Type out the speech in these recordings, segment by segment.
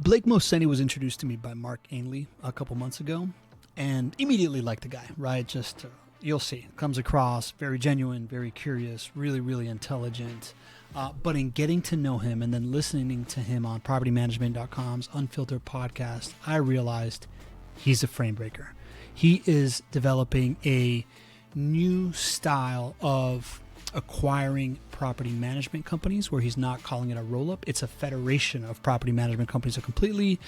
Blake Mohseni was introduced to me by Mark Ainley a couple months ago, and immediately liked the guy, right? Just, you'll see, comes across very genuine, very curious, really, really intelligent. But in getting to know him and then listening to him on PropertyManagement.com's Unfiltered podcast, I realized he's a frame breaker. He is developing a new style of acquiring property management companies where he's not calling it a roll-up. It's a federation of property management companies, a completely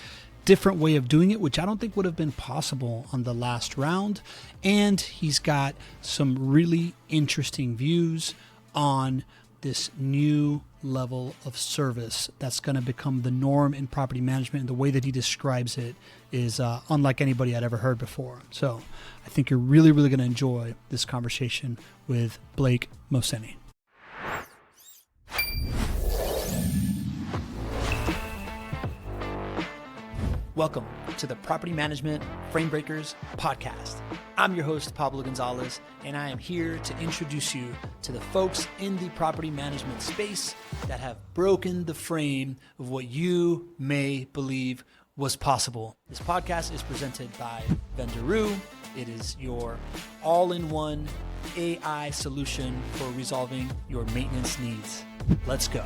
different way of doing it, which I don't think would have been possible on the last round. And he's got some really interesting views on this new level of service that's going to become the norm in property management. And the way that he describes it is unlike anybody I'd ever heard before. So I think you're really, really going to enjoy this conversation with Blake Mohseni. Welcome to the Property Management Frame Breakers podcast. I'm your host, Pablo Gonzalez, and I am here to introduce you to the folks in the property management space that have broken the frame of what you may believe was possible. This podcast is presented by Vendoroo. It is your all-in-one AI solution for resolving your maintenance needs. Let's go.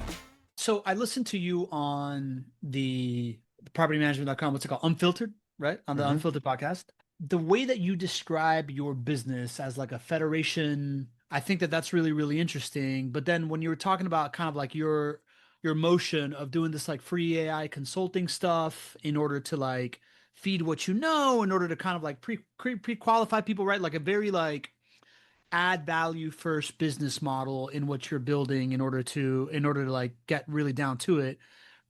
So I listened to you on the propertymanagement.com, what's it called? Unfiltered, right? On the Unfiltered podcast. The way that you describe your business as like a federation, I think that that's really, really interesting. But then when you were talking about kind of like your motion of doing this like free AI consulting stuff in order to like feed what you know, in order to kind of like pre-qualify people, right? Like a very like add value first business model in what you're building in order to like get really down to it.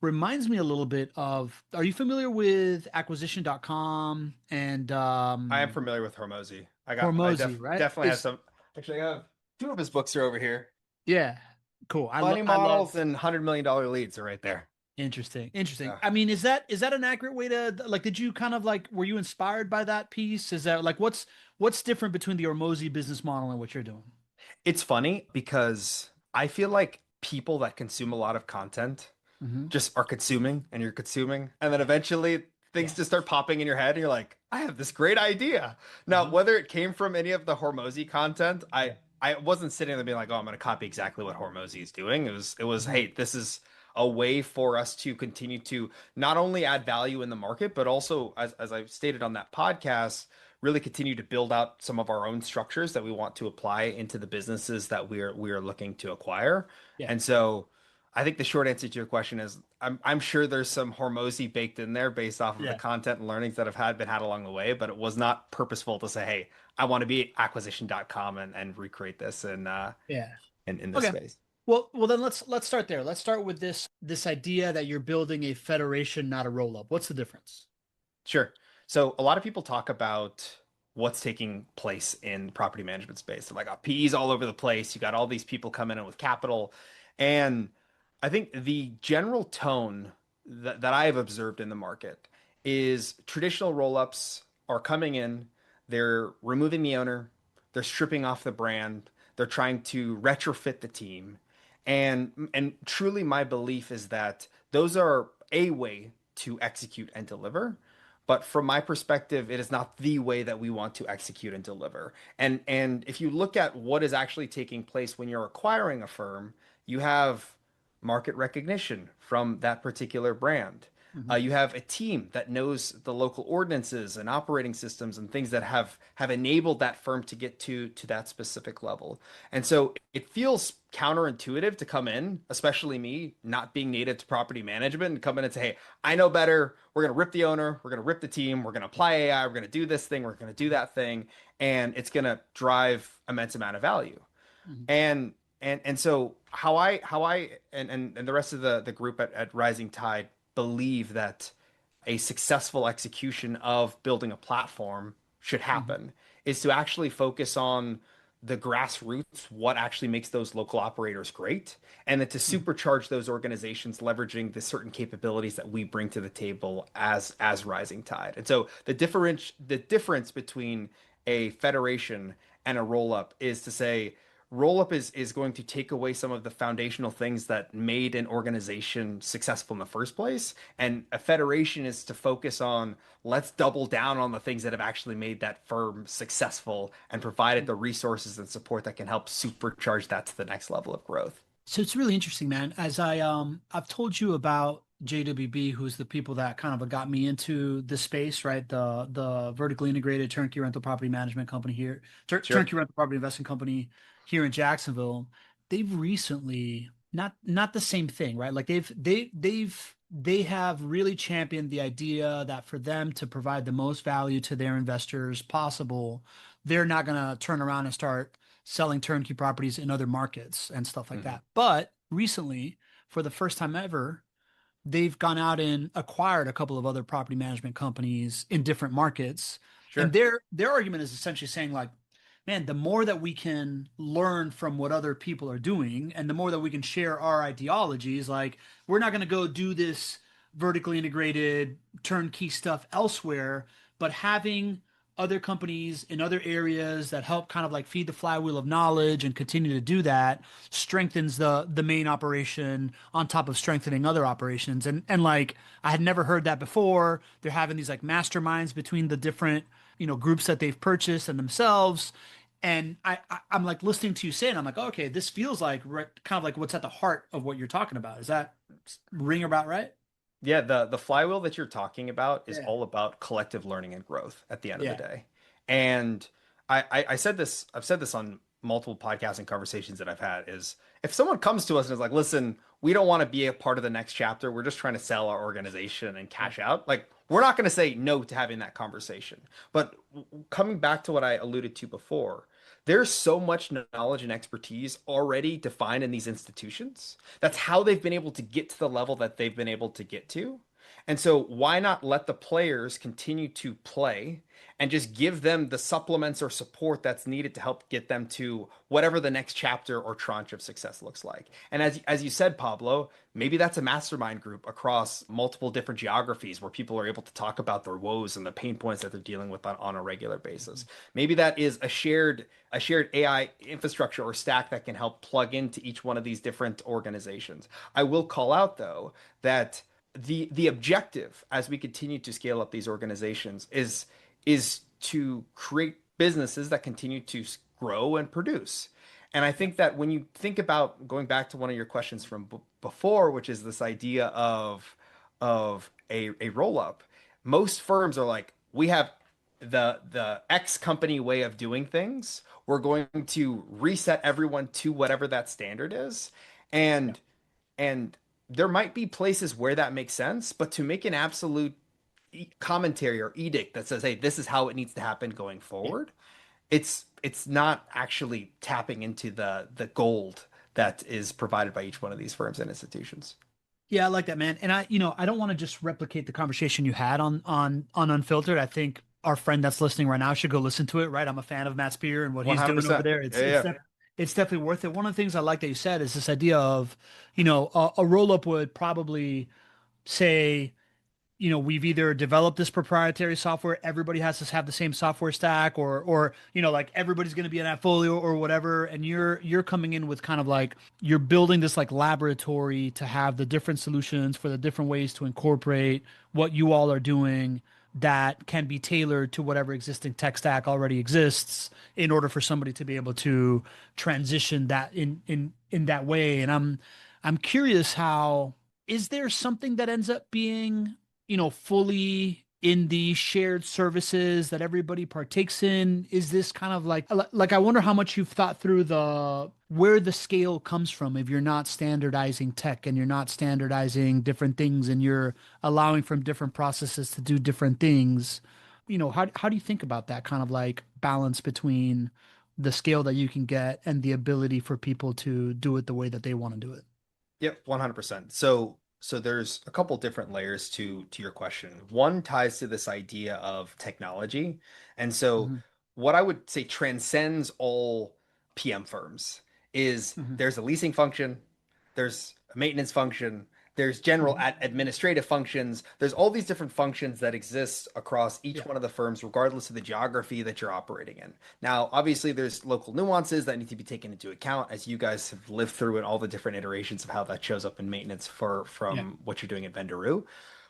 Reminds me a little bit of, are you familiar with acquisition.com and I am familiar with Hormozi. Hormozi, right? Definitely have some. Actually, I have two of his books are over here. Yeah, cool. Money models and $100 million leads are right there. Interesting. I mean, is that an accurate way to like? Did you kind of like? Were you inspired by that piece? Is that like what's different between the Hormozi business model and what you're doing? It's funny because I feel like people that consume a lot of content just are consuming and you're consuming, and then eventually things just start popping in your head and you're like, I have this great idea. Now, whether it came from any of the Hormozi content, I wasn't sitting there being like, oh, I'm going to copy exactly what Hormozi is doing. It was hey, this is a way for us to continue to not only add value in the market, but also, as I stated on that podcast, really continue to build out some of our own structures that we want to apply into the businesses that we are looking to acquire. Yeah. And so I think the short answer to your question is I'm sure there's some Hormozi baked in there based off of the content and learnings that have been had along the way, but it was not purposeful to say, hey, I want to be acquisition.com and recreate this in this space. Well, then let's start there. Let's start with this idea that you're building a federation, not a roll-up. What's the difference? Sure. So a lot of people talk about what's taking place in property management space. They're like, oh, PEs all over the place. You got all these people coming in with capital. And I think the general tone that I have observed in the market is traditional roll-ups are coming in, they're removing the owner, they're stripping off the brand, they're trying to retrofit the team. And truly my belief is that those are a way to execute and deliver. But from my perspective, it is not the way that we want to execute and deliver. And if you look at what is actually taking place when you're acquiring a firm, you have market recognition from that particular brand. You have a team that knows the local ordinances and operating systems and things that have enabled that firm to get to that specific level. And so it feels counterintuitive to come in, especially me, not being native to property management, and come in and say, hey, I know better. We're going to rip the owner. We're going to rip the team. We're going to apply AI. We're going to do this thing. We're going to do that thing. And it's going to drive immense amount of value. And so how I and the rest of the group at Rising Tide believe that a successful execution of building a platform should happen is to actually focus on the grassroots, what actually makes those local operators great, and then to supercharge those organizations leveraging the certain capabilities that we bring to the table as Rising Tide. And so the difference between a federation and a roll-up is to say roll up is going to take away some of the foundational things that made an organization successful in the first place. And a federation is to focus on, let's double down on the things that have actually made that firm successful and provided the resources and support that can help supercharge that to the next level of growth. So it's really interesting, man. As I've told you about JWB, who's the people that kind of got me into the space, right? The vertically integrated turnkey rental property management company here, Sure. turnkey rental property investment company here in Jacksonville. They've recently not the same thing, right? Like they have really championed the idea that for them to provide the most value to their investors possible, they're not going to turn around and start selling turnkey properties in other markets and stuff like Hmm. that. But recently, for the first time ever, they've gone out and acquired a couple of other property management companies in different markets. And Sure. their argument is essentially saying like, man, the more that we can learn from what other people are doing and the more that we can share our ideologies, like we're not going to go do this vertically integrated turnkey stuff elsewhere, but having other companies in other areas that help kind of like feed the flywheel of knowledge and continue to do that strengthens the main operation on top of strengthening other operations. And like I had never heard that before. They're having these like masterminds between the different, groups that they've purchased and themselves. And I'm like listening to you say it, I'm like, okay, this feels like kind of like what's at the heart of what you're talking about. Is that ring about right? Yeah, the flywheel that you're talking about is Yeah. all about collective learning and growth at the end of the Yeah. day. And I said this, I've said this on multiple podcasts and conversations that I've had is if someone comes to us and is like, listen, we don't want to be a part of the next chapter, we're just trying to sell our organization and Yeah. cash out, like we're not going to say no to having that conversation. But coming back to what I alluded to before, there's so much knowledge and expertise already defined in these institutions. That's how they've been able to get to the level that they've been able to get to. And so, why not let the players continue to play and just give them the supplements or support that's needed to help get them to whatever the next chapter or tranche of success looks like? And as you said, Pablo, maybe that's a mastermind group across multiple different geographies where people are able to talk about their woes and the pain points that they're dealing with on a regular basis. Maybe that is a shared AI infrastructure or stack that can help plug into each one of these different organizations. I will call out though that the objective as we continue to scale up these organizations is to create businesses that continue to grow and produce. And I Yep. think that when you think about going back to one of your questions from before, which is this idea of a roll up, most firms are like, we have the X company way of doing things. We're going to reset everyone to whatever that standard is. Yep. And there might be places where that makes sense, but to make an absolute commentary or edict that says, "Hey, this is how it needs to happen going Yeah. forward," it's not actually tapping into the gold that is provided by each one of these firms and institutions. Yeah, I like that, man. And I don't want to just replicate the conversation you had on Unfiltered. I think our friend that's listening right now should go listen to it, right? I'm a fan of Matt Spear and what he's doing over 100%. there. Yeah, yeah. It's definitely worth it. One of the things I like that you said is this idea of, a roll up would probably say, we've either developed this proprietary software, everybody has to have the same software stack, or like everybody's going to be an Appfolio or whatever, and you're coming in with kind of like you're building this like laboratory to have the different solutions for the different ways to incorporate what you all are doing that can be tailored to whatever existing tech stack already exists in order for somebody to be able to transition that in that way. And I'm curious, how is there something that ends up being fully in the shared services that everybody partakes in? Is this kind of like I wonder how much you've thought through the where the scale comes from if you're not standardizing tech and you're not standardizing different things and you're allowing from different processes to do different things. How do you think about that kind of like balance between the scale that you can get and the ability for people to do it the way that they want to do it? Yep, 100%. So there's a couple different layers to your question. One ties to this idea of technology. And so Hmm. what I would say transcends all PM firms is Hmm. there's a leasing function, there's a maintenance function, There's general Mhm. administrative functions. There's all these different functions that exist across each Yeah. one of the firms, regardless of the geography that you're operating in. Now, obviously, there's local nuances that need to be taken into account as you guys have lived through and all the different iterations of how that shows up in maintenance for Yeah. from what you're doing at Vendoroo.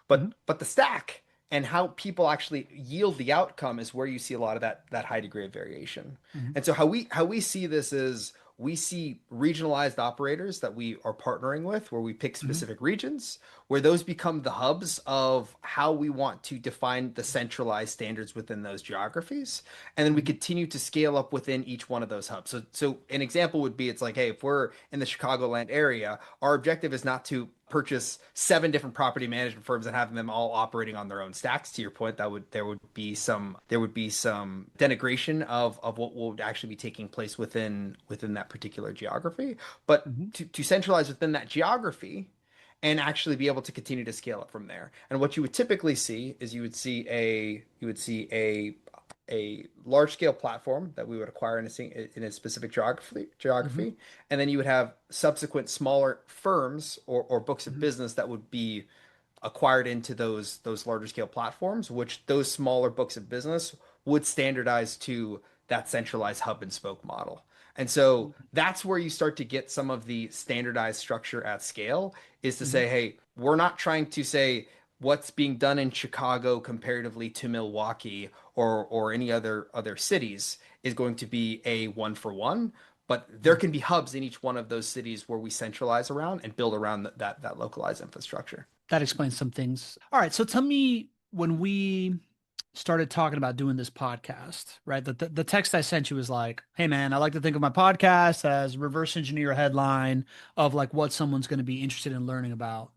Mhm. But the stack and how people actually yield the outcome is where you see a lot of that high degree of variation. Mhm. And so how we see this is we see regionalized operators that we are partnering with where we pick Mhm. specific regions where those become the hubs of how we want to define the centralized standards within those geographies, and then we Mhm. continue to scale up within each one of those hubs. So an example would be, it's like, hey, if we're in the Chicagoland area, our objective is not to purchase 7 different property management firms and having them all operating on their own stacks. To your point, that would there would be some denigration of what would actually be taking place within that particular geography. But Mhm. to centralize within that geography and actually be able to continue to scale up from there. And what you would typically see is you would see a large scale platform that we would acquire in a specific Mhm. geography, and then you would have subsequent smaller firms or books of Mhm. business that would be acquired into those larger scale platforms, which those smaller books of business would standardize to that centralized hub and spoke model. And so that's where you start to get some of the standardized structure at scale, is to Mhm. say, hey, we're not trying to say what's being done in Chicago comparatively to Milwaukee or any other cities is going to be a one for one, but there Mhm. can be hubs in each one of those cities where we centralize around and build around that localized infrastructure. That explains some things. All right. So tell me, when we started talking about doing this podcast, right? The text I sent you was like, hey, man, I like to think of my podcast as reverse engineer a headline of like what someone's going to be interested in learning about.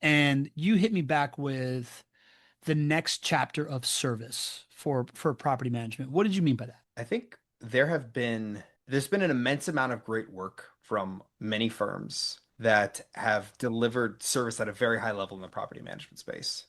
And you hit me back with the next chapter of service for property management. What did you mean by that? I think there's been an immense amount of great work from many firms that have delivered service at a very high level in the property management space.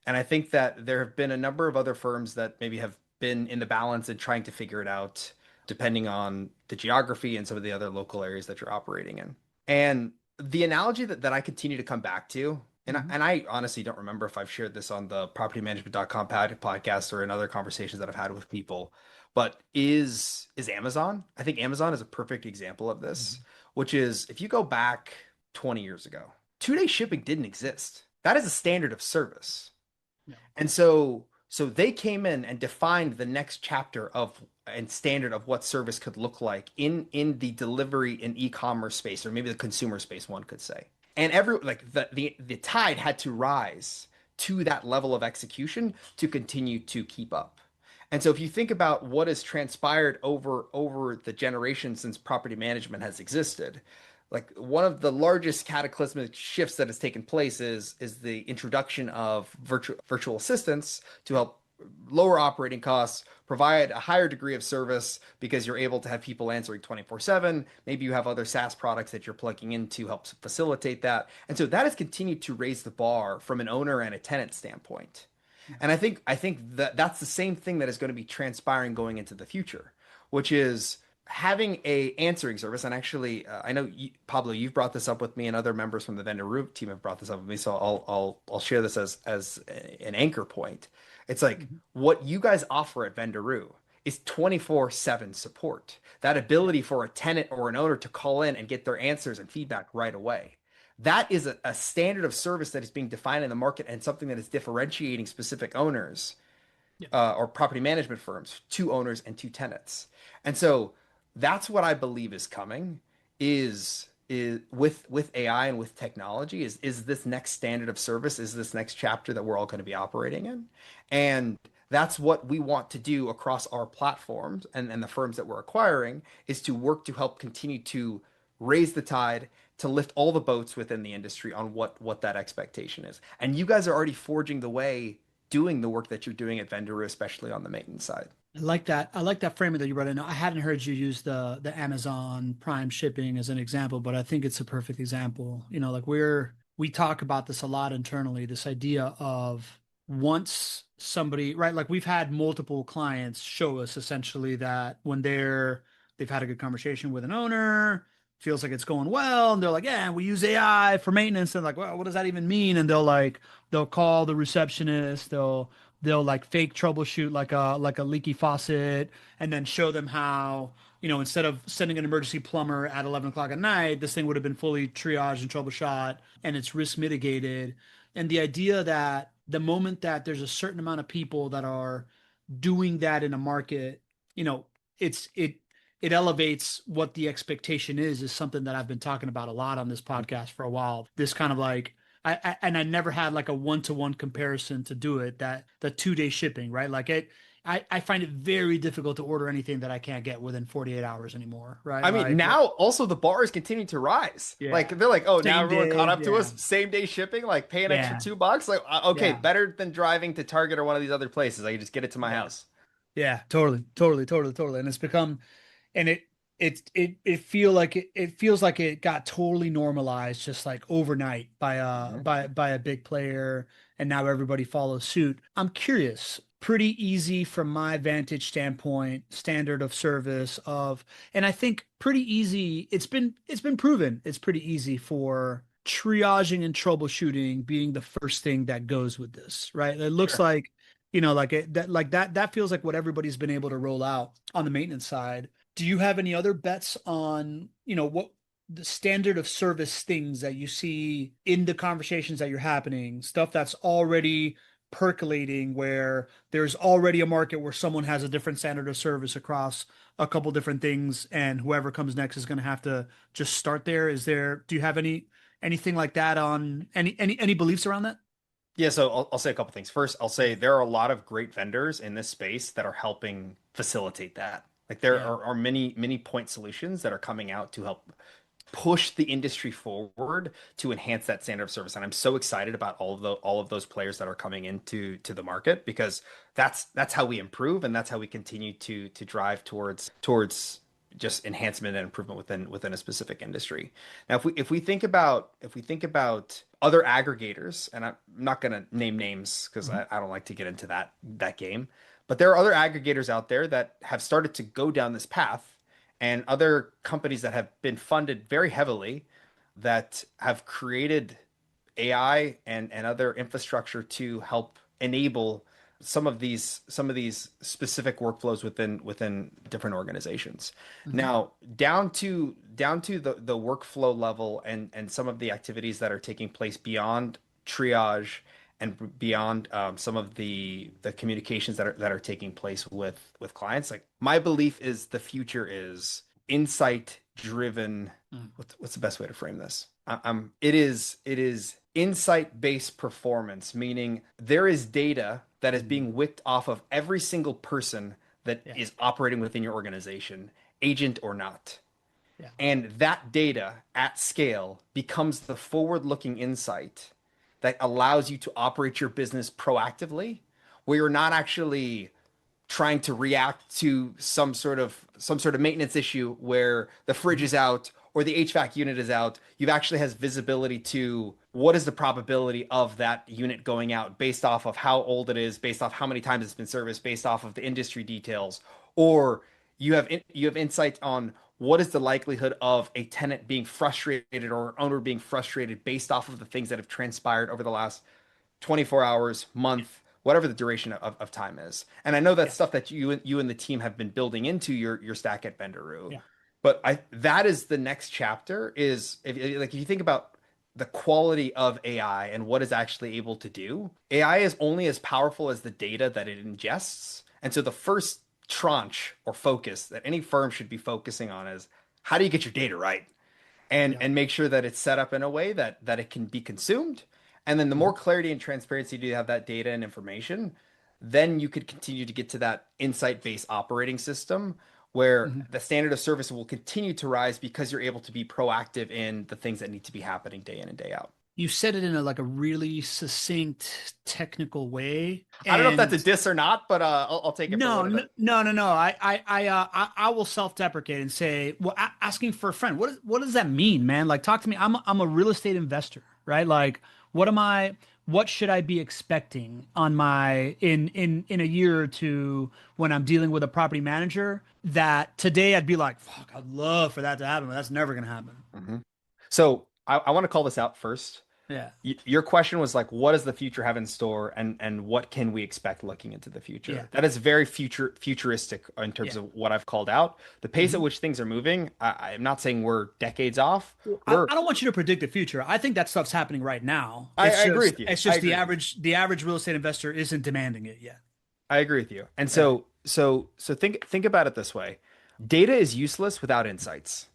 And I think that there have been a number of other firms that maybe have been in the balance and trying to figure it out, depending on the geography and some of the other local areas that you're operating in. And the analogy that I continue to come back to, Mhm. and I honestly don't remember if I've shared this on the propertymanagement.com podcast or in other conversations that I've had with people, but is Amazon. I think Amazon is a perfect example of this, Mhm. which is if you go back 20 years ago, 2-day shipping didn't exist. That is a standard of service. Yeah. And so they came in and defined the next chapter of and standard of what service could look like in the delivery and e-commerce space, or maybe the consumer space, one could say. And every like the tide had to rise to that level of execution to continue to keep up. And so if you think about what has transpired over the generations since property management has existed, like one of the largest cataclysmic shifts that has taken place is the introduction of virtual assistants to help lower operating costs, provide a higher degree of service because you're able to have people answering 24/7. Maybe you have other SaaS products that you're plugging in to help facilitate that. And so that has continued to raise the bar from an owner and a tenant standpoint. And I think that that's the same thing that is going to be transpiring going into the future, which is having a answering service. And actually, I know Pablo, you've brought this up with me, and other members from the Vendoroo team have brought this up with me. So I'll share this as an anchor point. It's like Mhm. what you guys offer at Vendoroo is 24/7 support. That Yeah. ability for a tenant or an owner to call in and get their answers and feedback right away. That is a standard of service that is being defined in the market and something that is differentiating specific owners Yeah. or property management firms to owners and to tenants. And so that's what I believe is coming is with AI and with technology is this next standard of service, is this next chapter that we're all going to be operating in. And that's what we want to do across our platforms and the firms that we're acquiring, is to work to help continue to raise the tide, to lift all the boats within the industry on what that expectation is. And you guys are already forging the way doing the work that you're doing at Vendoroo, especially on the maintenance side. I like that. I like that framing that you brought in. I hadn't heard you use the Amazon Prime shipping as an example, but I think it's a perfect example. Like we talk about this a lot internally, this idea of once somebody, right? Like we've had multiple clients show us essentially that when they've had a good conversation with an owner, feels like it's going well, and they're like, yeah, we use AI for maintenance, and like, well, what does that even mean? And they'll call the receptionist, they'll like fake troubleshoot like a leaky faucet, and then show them how, instead of sending an emergency plumber at 11 o'clock at night, this thing would have been fully triaged and troubleshot, and it's risk mitigated. And the idea that the moment that there's a certain amount of people that are doing that in a market, you know, it's it elevates what the expectation is something that I've been talking about a lot on this podcast for a while. This kind of like I never had like a one-to-one comparison to do it, that the 2-day shipping, right? Like I find it very difficult to order anything that I can't get within 48 hours anymore, right? I mean, Like, now also the bar is continuing to rise. yeah, Like they're like, oh, now same everyone caught day, up to yeah, us. Same day shipping, like pay an extra yeah, $2. Like, okay, yeah, better than driving to Target or one of these other places. I can just get it to my yeah, house. yeah, totally, totally, totally, totally. And it's become, and it feels like it got totally normalized just like overnight by Mhm. a big player, and now everybody follows suit. I'm curious, pretty easy from my vantage standpoint, standard of service of, and I think pretty easy, it's been proven it's pretty easy for triaging and troubleshooting being the first thing that goes with this, right? It looks Sure. like, that feels like what everybody's been able to roll out on the maintenance side. Do you have any other bets on, what the standard of service things that you see in the conversations that you're happening, stuff that's already percolating, where there's already a market where someone has a different standard of service across a couple different things, and whoever comes next is going to have to just start there? Do you have anything like that, on any beliefs around that? Yeah, so I'll say a couple things. First, I'll say there are a lot of great vendors in this space that are helping facilitate that. Like there Yeah. are many point solutions that are coming out to help push the industry forward to enhance that standard of service. And I'm so excited about all of those players that are coming into the market, because that's how we improve, and that's how we continue to drive towards just enhancement and improvement within a specific industry. Now, if we think about other aggregators, and I'm not going to name names because Mhm. I don't like to get into that game, but there are other aggregators out there that have started to go down this path, and other companies that have been funded very heavily that have created AI and other infrastructure to help enable some of these specific workflows within different organizations. Mhm. Now, down to the workflow level and some of the activities that are taking place beyond triage and beyond some of the communications that are taking place with clients. Like my belief is the future is insight driven. Mm. What's the best way to frame this? It is insight based performance, meaning there is data that is Mm. being whipped off of every single person that Yeah. is operating within your organization, agent or not. Yeah. And that data at scale becomes the forward looking insight that allows you to operate your business proactively, where you're not actually trying to react to some sort of maintenance issue where the fridge Mhm. is out or the HVAC unit is out. You've actually has visibility to what is the probability of that unit going out based off of how old it is, based off how many times it's been serviced, based off of the industry details, or you have insight on what is the likelihood of a tenant being frustrated or owner being frustrated based off of the things that have transpired over the last 24 hours, month, whatever the duration of time is. And I know that's Yeah. stuff that you and the team have been building into your stack at Vendoroo. Yeah. But that is the next chapter is if you think about the quality of AI and what it's actually able to do, AI is only as powerful as the data that it ingests. And so the first tranche or focus that any firm should be focusing on is how do you get your data right? and Yeah. and make sure that it's set up in a way that it can be consumed. And then the more Mhm. clarity and transparency you have that data and information, then you could continue to get to that insight-based operating system where Mhm. the standard of service will continue to rise because you're able to be proactive in the things that need to be happening day in and day out. You said it in a really succinct, technical way, I don't know if that's and a diss or not, but I'll take it for no, what it no, is. no, no, no. I will self-deprecate and say, well, asking for a friend. What does that mean, man? Like, talk to me. I'm a real estate investor, right? Like, what am I? what should I be expecting on my in a year or two when I'm dealing with a property manager that today I'd be like, fuck, I'd love for that to happen, but that's never gonna happen. Mhm. So I want to call this out first. Yeah. Your question was like, what does the future have in store, and what can we expect looking into the Yeah. future? That is very futuristic in terms Yeah. of what I've called out. The pace at Mhm. which things are moving, I'm not saying we're decades off. I, We're I don't want you to predict the future. I think that stuff's happening right now. I agree with you. It's I just agree with you. the average real estate investor isn't demanding it yet. I agree with you. And Right. so think about it this way. Data is useless without insights.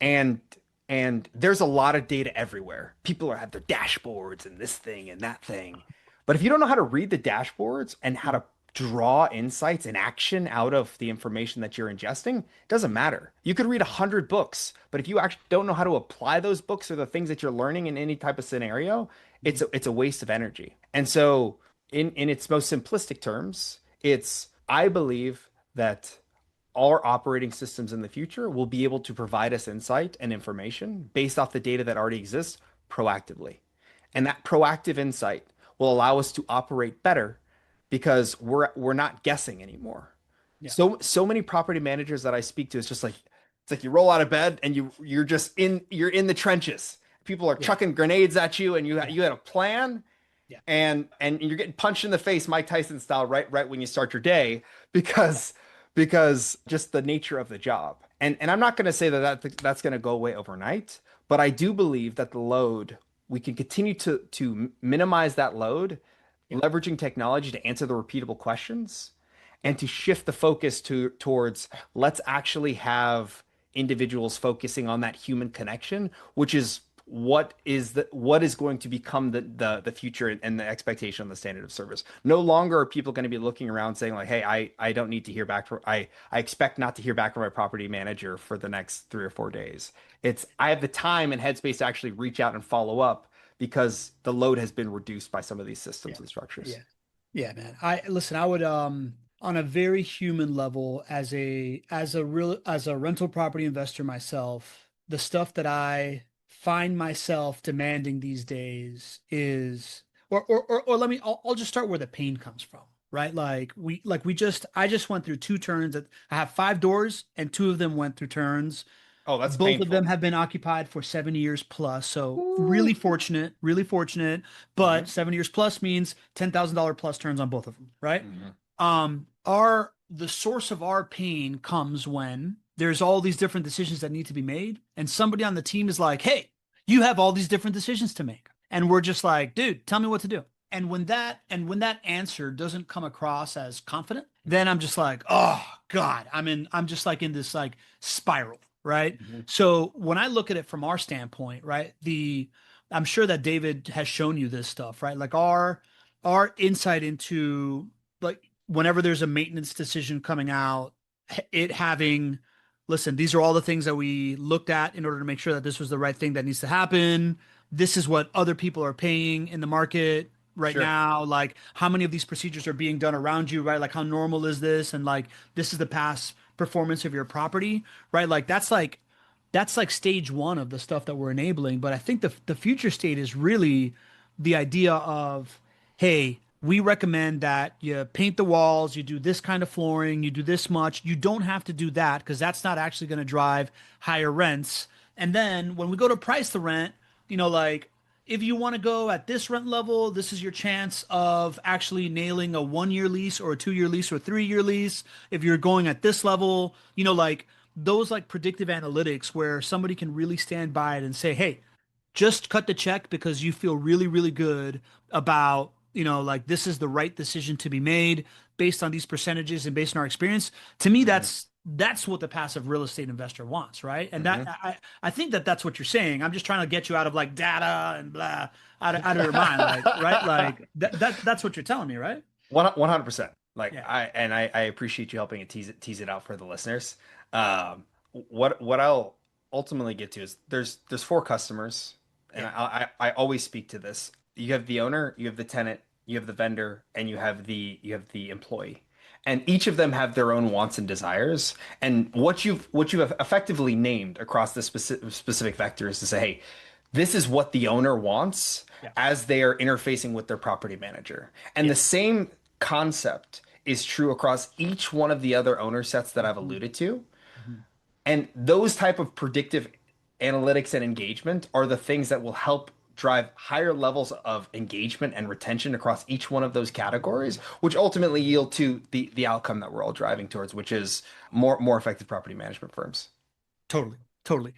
And and there's a lot of data everywhere. People are have their dashboards and this thing and that thing. But if you don't know how to read the dashboards and how to draw insights and action out of the information that you're ingesting, it doesn't matter. You could read 100 books, but if you actually don't know how to apply those books or the things that you're learning in any type of scenario, it's a waste of energy. And so in its most simplistic terms, it's I believe that our operating systems in the future will be able to provide us insight and information based off the data that already exists proactively. And that proactive insight will allow us to operate better because we're not guessing anymore. Yeah. So many property managers that I speak to, it's like you roll out of bed and you're in the trenches. People are Yeah. chucking grenades at you and Yeah. you had a plan Yeah. and you're getting punched in the face Mike Tyson style right when you start your day because just the nature of the job. And I'm not going to say that's going to go away overnight, but I do believe that the load we can continue to minimize that load, Yeah. leveraging technology to answer the repeatable questions Yeah. and to shift the focus towards let's actually have individuals focusing on that human connection, which is what is going to become the future and the expectation on the standard of service. No longer are people going to be looking around saying like, hey, I don't need to hear back from I expect not to hear back from my property manager for the next 3 or 4 days. It's I have the time and headspace to actually reach out and follow up because the load has been reduced by some of these Yeah. systems and structures. Yeah. Yeah, man. I listen, I would on a very human level as a rental property investor myself, the stuff that I find myself demanding these days is or let me I'll just start where the pain comes from, right? I just went through two turns that I have five doors and two of them went through turns. Oh, that's Both of them painful. have been occupied for 7 years plus. So Ooh. really fortunate. But Hmm. 7 years plus means $10,000 plus turns on both of them, right? Hmm. Our the source of our pain comes when there's all these different decisions that need to be made, and somebody on the team is like, "Hey, you have all these different decisions to make," and we're just like, "Dude, tell me what to do." And when that answer doesn't come across as confident, then I'm just like, "Oh God, I'm just like in this like spiral." Right. Hmm. So when I look at it from our standpoint, right, I'm sure that David has shown you this stuff, right? Like our insight into like whenever there's a maintenance decision coming out, it having, listen, these are all the things that we looked at in order to make sure that this was the right thing that needs to happen. This is what other people are paying in the market right Sure. now. Like, how many of these procedures are being done around you, right? Like, how normal is this? And like, this is the past performance of your property, right? That's like stage one of the stuff that we're enabling. But I think the future state is really the idea of, hey, we recommend that you paint the walls, you do this kind of flooring, you do this much. You don't have to do that because that's not actually going to drive higher rents. And then when we go to price the rent, like if you want to go at this rent level, this is your chance of actually nailing a 1 year lease or a 2 year lease or a 3 year lease. If you're going at this level, like those like predictive analytics where somebody can really stand by it and say, hey, just cut the check because you feel really, really good about, like this is the right decision to be made based on these percentages and based on our experience. To me, Hmm. that's what the passive real estate investor wants, right? And that Hmm. I think that that's what you're saying. I'm just trying to get you out of like data and blah out of your mind, like right, like that's what you're telling me, right? 100%. Like Yeah, I appreciate you helping it tease it out for the listeners. Um, what I'll ultimately get to is there's four customers, and yeah, I always speak to this. You have the owner, you have the tenant, you have the vendor, and you have the employee. And each of them have their own wants and desires. And what you have effectively named across the specific vectors to say, hey, this is what the owner wants Yeah. as they are interfacing with their property manager. And the Yes. same concept is true across each one of the other owner sets that I've Mhm. alluded to. Mhm. And those type of predictive analytics and engagement are the things that will help drive higher levels of engagement and retention across each one of those categories, which ultimately yield to the outcome that we're all driving towards, which is more effective property management firms. Totally. Totally.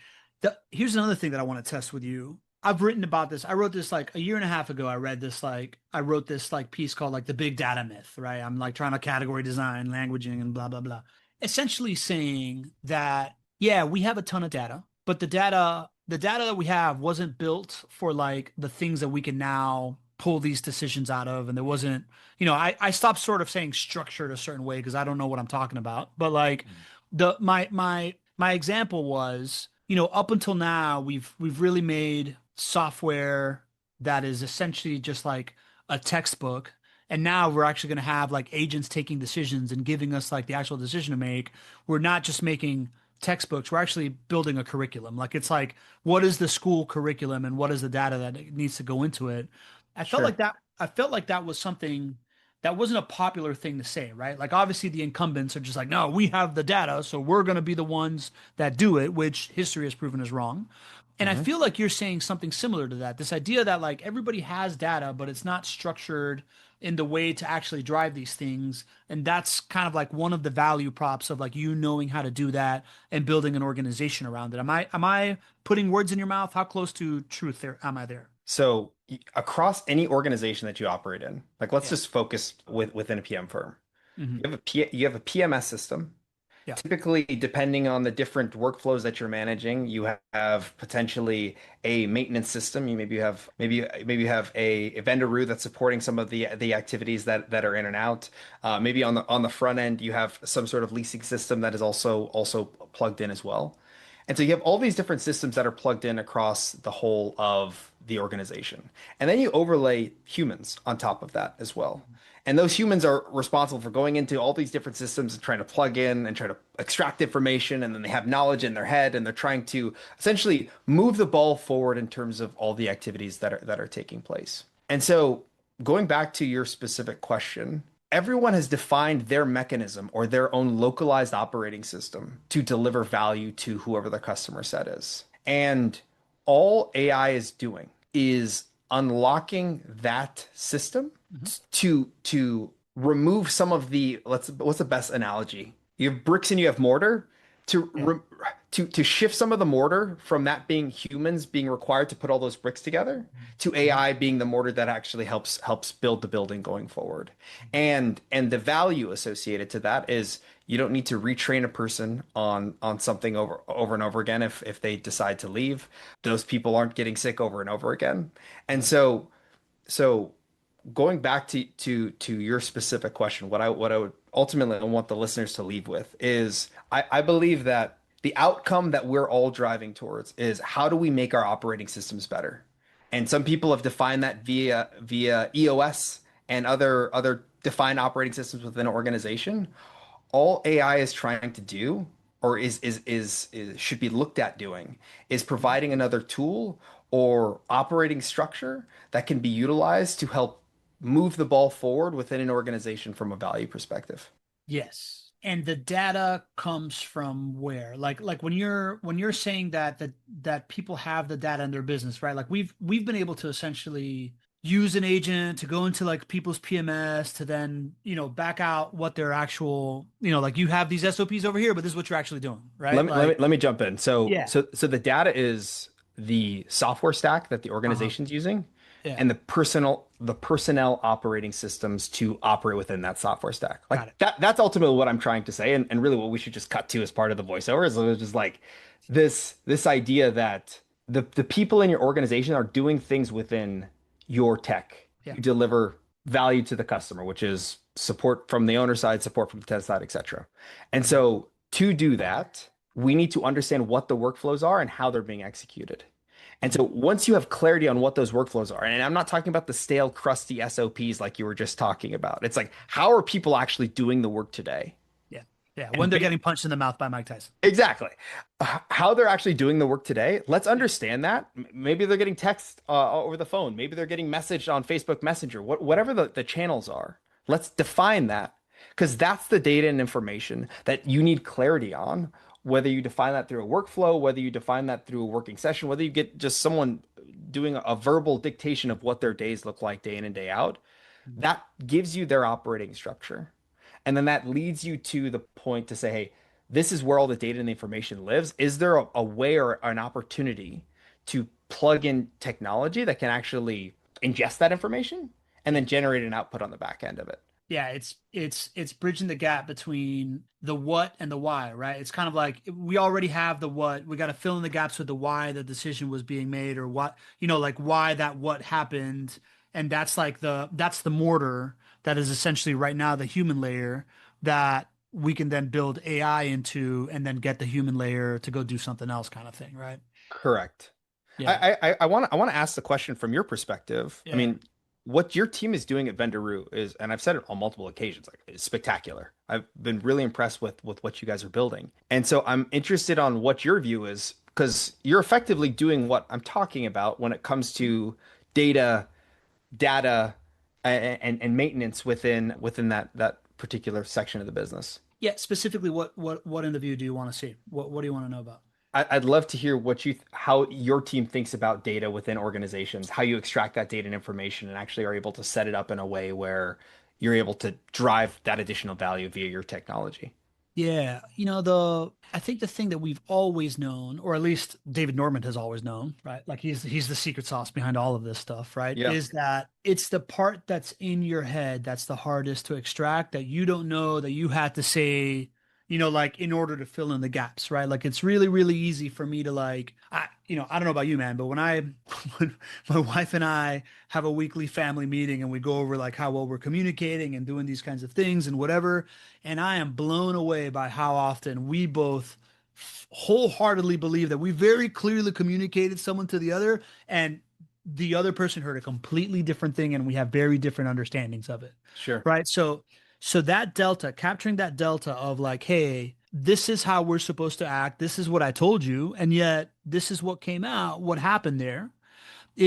Here's another thing that I want to test with you. I've written about this. I wrote this like a year and a half ago. I wrote this like piece called like the big data myth, right? I'm like trying to category design, languaging, and blah, blah, blah. Essentially saying that, yeah, we have a ton of data, but the data that we have wasn't built for like the things that we can now pull these decisions out of. And there wasn't, I stopped sort of saying structured a certain way because I don't know what I'm talking about. But like my example was, up until now, we've really made software that is essentially just like a textbook. And now we're actually going to have like agents taking decisions and giving us like the actual decision to make. We're not just making textbooks, we're actually building a curriculum. Like it's like, what is the school curriculum and what is the data that needs to go into it? Sure. I felt like that was something that wasn't a popular thing to say, right? Like obviously the incumbents are just like, no, we have the data, so we're going to be the ones that do it, which history has proven is wrong. And I Mhm. feel like you're saying something similar to that. This idea that like everybody has data, but it's not structured in the way to actually drive these things. And that's kind of like one of the value props of like you knowing how to do that and building an organization around it. Am I putting words in your mouth? How close to truth there am I there? So across any organization that you operate in, like let's Yeah. just focus within a PM firm. Hmm. You have a PMS system. Yeah. Typically, depending on the different workflows that you're managing, you have potentially a maintenance system. Maybe you have a Vendoroo that's supporting some of the activities that are in and out. Maybe on the front end, you have some sort of leasing system that is also plugged in as well. And so you have all these different systems that are plugged in across the whole of the organization. And then you overlay humans on top of that as well. And those humans are responsible for going into all these different systems and trying to plug in and try to extract information. And then they have knowledge in their head and they're trying to essentially move the ball forward in terms of all the activities that are taking place. And so going back to your specific question, everyone has defined their mechanism or their own localized operating system to deliver value to whoever the customer set is. And all AI is doing is unlocking that system Hmm. to remove some of the what's the best analogy? You have bricks and you have mortar to Yeah. re, to shift some of the mortar from that being humans being required to put all those bricks together to Hmm. AI being the mortar that actually helps build the building going forward. And the value associated to that is you don't need to retrain a person on something over and over again if they decide to leave. Those people aren't getting sick over and over again. And so going back to your specific question, what I would ultimately want the listeners to leave with is I believe that the outcome that we're all driving towards is how do we make our operating systems better? And some people have defined that via EOS and other defined operating systems within an organization. All AI is trying to do, or is should be looked at doing, is Hmm. providing another tool or operating structure that can be utilized to help move the ball forward within an organization from a value perspective. Yes. And the data comes from where? Like when you're saying that people have the data in their business, right? Like we've been able to essentially use an agent to go into like people's PMS to then, back out what their actual, like you have these SOPs over here, but this is what you're actually doing, Let right? me let me Like, let me jump in. So yeah. so so the data is the software stack that the Uh-huh. organization's using Yeah. and the personnel operating systems to operate within that software stack. Got Like it. that's ultimately what I'm trying to say and really what we should just cut to as part of the voiceover is just like this idea that the people in your organization are doing things within your tech Yeah. to deliver value to the customer, which is support from the owner side, support from the test side, etc. And Mhm. so to do that, we need to understand what the workflows are and how they're being executed. And so Mhm. once you have clarity on what those workflows are, and I'm not talking about the stale, crusty SOPs like you were just talking about, it's like, how are people actually doing the work today? Yeah. Yeah, when And they're getting punched in the mouth by Mike Tyson. exactly. How they're actually doing the work today, let's understand that. Maybe they're getting text over the phone. Maybe they're getting messaged on Facebook Messenger, whatever the channels are. Let's define that because that's the data and information that you need clarity on. Whether you define that through a workflow, whether you define that through a working session, whether you get just someone doing a verbal dictation of what their days look like day in and day out, that gives you their operating structure. And then that leads you to the point to say, hey, this is where all the data and the information lives. Is there a way or an opportunity to plug in technology that can actually ingest that information and then generate an output on the back end of it? Yeah, it's bridging the gap between the what and the why, right? It's kind of like we already have the what. We got to fill in the gaps with the why the decision was being made or what, like why that what happened. And that's like that's the mortar that is essentially right now the human layer that we can then build AI into and then get the human layer to go do something else kind of thing, right? Correct. Yeah. I want to ask the question from your perspective. I Yeah. mean, what your team is doing at Vendoroo is, and I've said it on multiple occasions, like it's spectacular. I've been really impressed with what you guys are building. And so I'm interested on what your view is, because you're effectively doing what I'm talking about when it comes to data, data, and maintenance within that particular section of the business. Yeah, specifically what interview do you want to see? What do you want to know about? I'd love to hear how your team thinks about data within organizations, how you extract that data and information and actually are able to set it up in a way where you're able to drive that additional value via your technology. Yeah, I think the thing that we've always known, or at least David Norman has always known, right? Like he's the secret sauce behind all of this stuff, right? Yeah. Is that it's the part that's in your head that's the hardest to extract that you don't know that you had to say, like in order to fill in the gaps, right? Like it's really, really easy for me to like, I don't know about you, man, but when my wife and I have a weekly family meeting and we go over like how well we're communicating and doing these kinds of things and whatever, and I am blown away by how often we both wholeheartedly believe that we very clearly communicated someone to the other, and the other person heard a completely different thing, and we have very different understandings of it. Sure. Right. So that delta, capturing that delta of like, hey, this is how we're supposed to act. This is what I told you. And yet this is what came out. What happened there Mhm.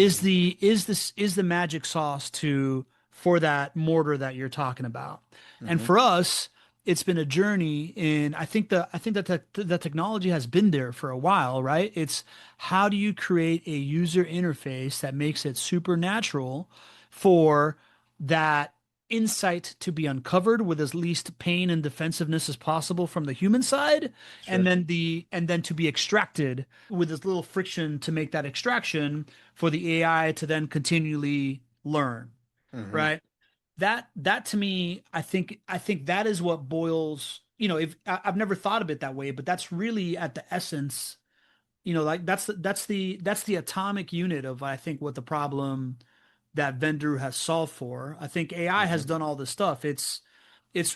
is the magic sauce to for that mortar that you're talking about. And Mhm. for us, it's been a journey in I think that the technology has been there for a while, right? It's how do you create a user interface that makes it supernatural for that insight to be uncovered with as least pain and defensiveness as possible from the human side, and Sure. then to be extracted with as little friction to make that extraction for the AI to then continually learn, Mhm. right? That to me, I think that is what boils. If I've never thought of it that way, but that's really at the essence. Like that's the atomic unit of I think what the problem that Vendor has solved for. I think AI has Mhm. done all this stuff. It's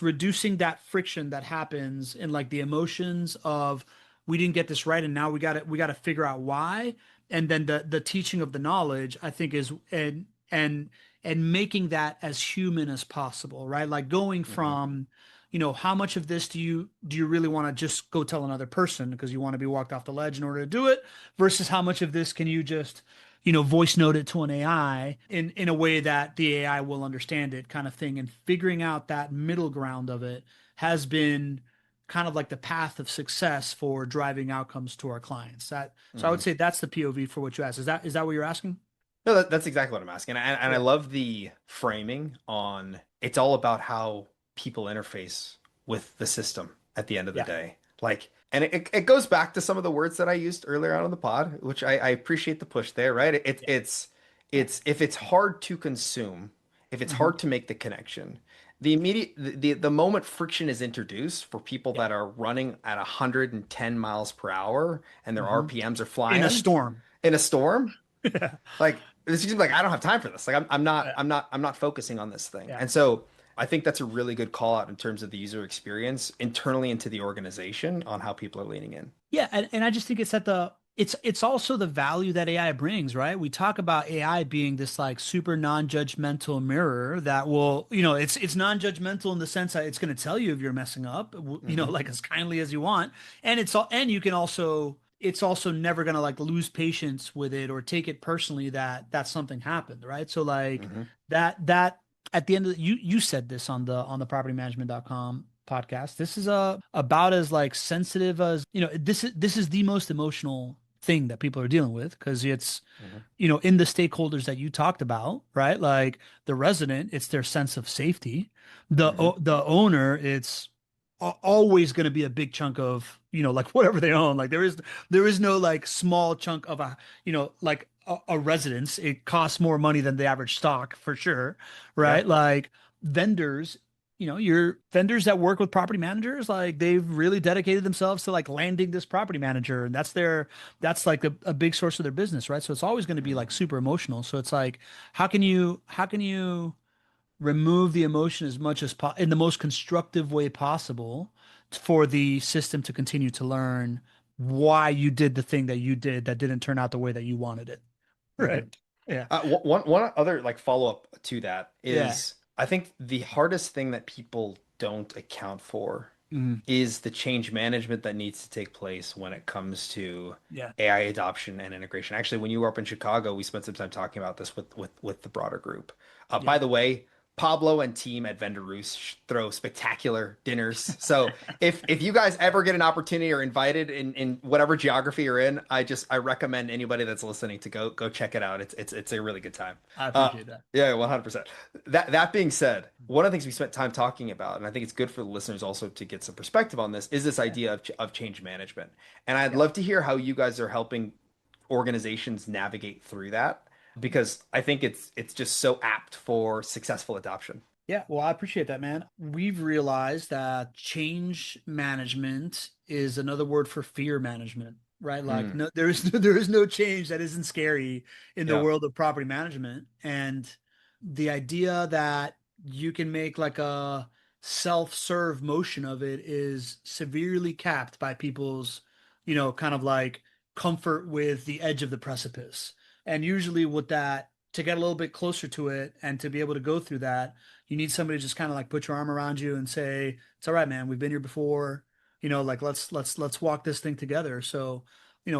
reducing that friction that happens in like the emotions of we didn't get this right and now we got to figure out why, and then the teaching of the knowledge I think is and making that as human as possible, right? Like going Mhm. from how much of this do you really want to just go tell another person because you want to be walked off the ledge in order to do it, versus how much of this can you just voice note it to an AI in a way that the AI will understand it, kind of thing. And figuring out that middle ground of it has been kind of like the path of success for driving outcomes to our clients. So I would Mhm. say that's the POV for what you asked. Is that what you're asking? No, that's exactly what I'm asking. And I Yeah. love the framing on it's all about how people interface with the system at the end of the Yeah. day. Like, and it goes back to some of the words that I used earlier on in the pod, which I appreciate the push there, right? Yeah. It's if it's hard to consume, if it's Hmm. hard to make the connection, the moment friction is introduced for people Yeah. that are running at 110 miles per hour and their Hmm. RPMs are In a flying storm. in a storm, Yeah. like it's just like I don't have time for this. Like I'm not Yeah. I'm not I'm not focusing on this thing. Yeah. And so I think that's a really good call out in terms of the user experience internally into the organization on how people are leaning in. Yeah, and I just think it's also the value that AI brings, right? We talk about AI being this like super non-judgmental mirror that will, it's non-judgmental in the sense that it's going to tell you if you're messing up, Hmm. like as kindly as you want. And and you can also, it's also never going to like lose patience with it or take it personally that something happened, right? So like Hmm. that at the end of you said this on the propertymanagement.com podcast. This is about as like sensitive as, this is the most emotional thing that people are dealing with because it's, Hmm. in the stakeholders that you talked about, right? Like the resident, it's their sense of safety. Hmm. The owner, it's always going to be a big chunk of, like whatever they own. Like there is no like small chunk of a, like a residence. It costs more money than the average stock for sure, Yeah. right? Like vendors, your vendors that work with property managers, like they've really dedicated themselves to like landing this property manager, and that's like a big source of their business, right? So it's always going to be like super emotional. So it's like, how can you remove the emotion as much as in the most constructive way possible for the system to continue to learn why you did the thing that you did that didn't turn out the way that you wanted it, Hmm. right? Yeah. One other like follow up to that Yeah. is I think the hardest thing that people don't account for Mhm. is the change management that needs to take place when it comes to Yeah. AI adoption and integration. Actually, when you were up in Chicago, we spent some time talking about this with the broader group. Yeah. By the way, Pablo and team at Vendoroo throw spectacular dinners. So if you guys ever get an opportunity or invited in whatever geography you're in, I recommend anybody that's listening to go check it out. It's a really good time. I Uh, appreciate that. yeah, 100%. That being said, one of the things we spent time talking about, and I think it's good for the listeners also to get some perspective on this, is this Yeah. idea of change management. And I'd Yeah. love to hear how you guys are helping organizations navigate through that because I think it's just so apt for successful adoption. Yeah, well, I appreciate that, man. We've realized that change management is another word for fear management, right? Like, Mm, no, there is there is no change that isn't scary in the yeah. world of property management. And the idea that you can make like a self-serve motion of it is severely capped by people's, kind of like comfort with the edge of the precipice. And usually with that, to get a little bit closer to it and to be able to go through that, you need somebody to just kind of like put your arm around you and say, "It's all right, man. We've been here before. Like let's walk this thing together." So,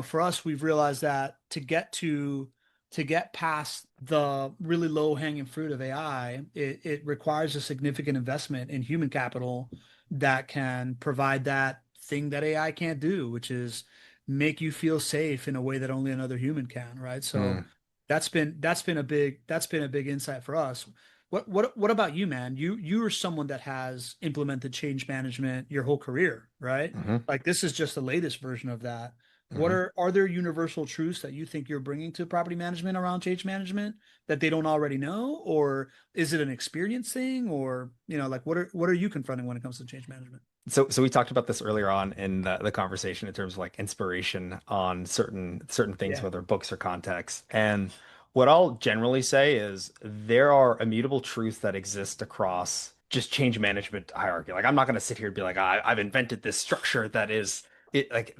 for us, we've realized that to get past the really low hanging fruit of AI, it requires a significant investment in human capital that can provide that thing that AI can't do, which is make you feel safe in a way that only another human can, right? So Mm, that's been a big insight for us. What about you, man? You are someone that has implemented change management your whole career, right? hmm. Like this is just the latest version of that. What Hmm. are there universal truths that you think you're bringing to property management around change management that they don't already know, or is it an experience thing, or like what are you confronting when it comes to change management? So we talked about this earlier on in the conversation in terms of like inspiration on certain things, Yeah. whether books or context. And what I'll generally say is there are immutable truths that exist across just change management hierarchy. Like I'm not going to sit here and be like, I've invented this structure that is it. Like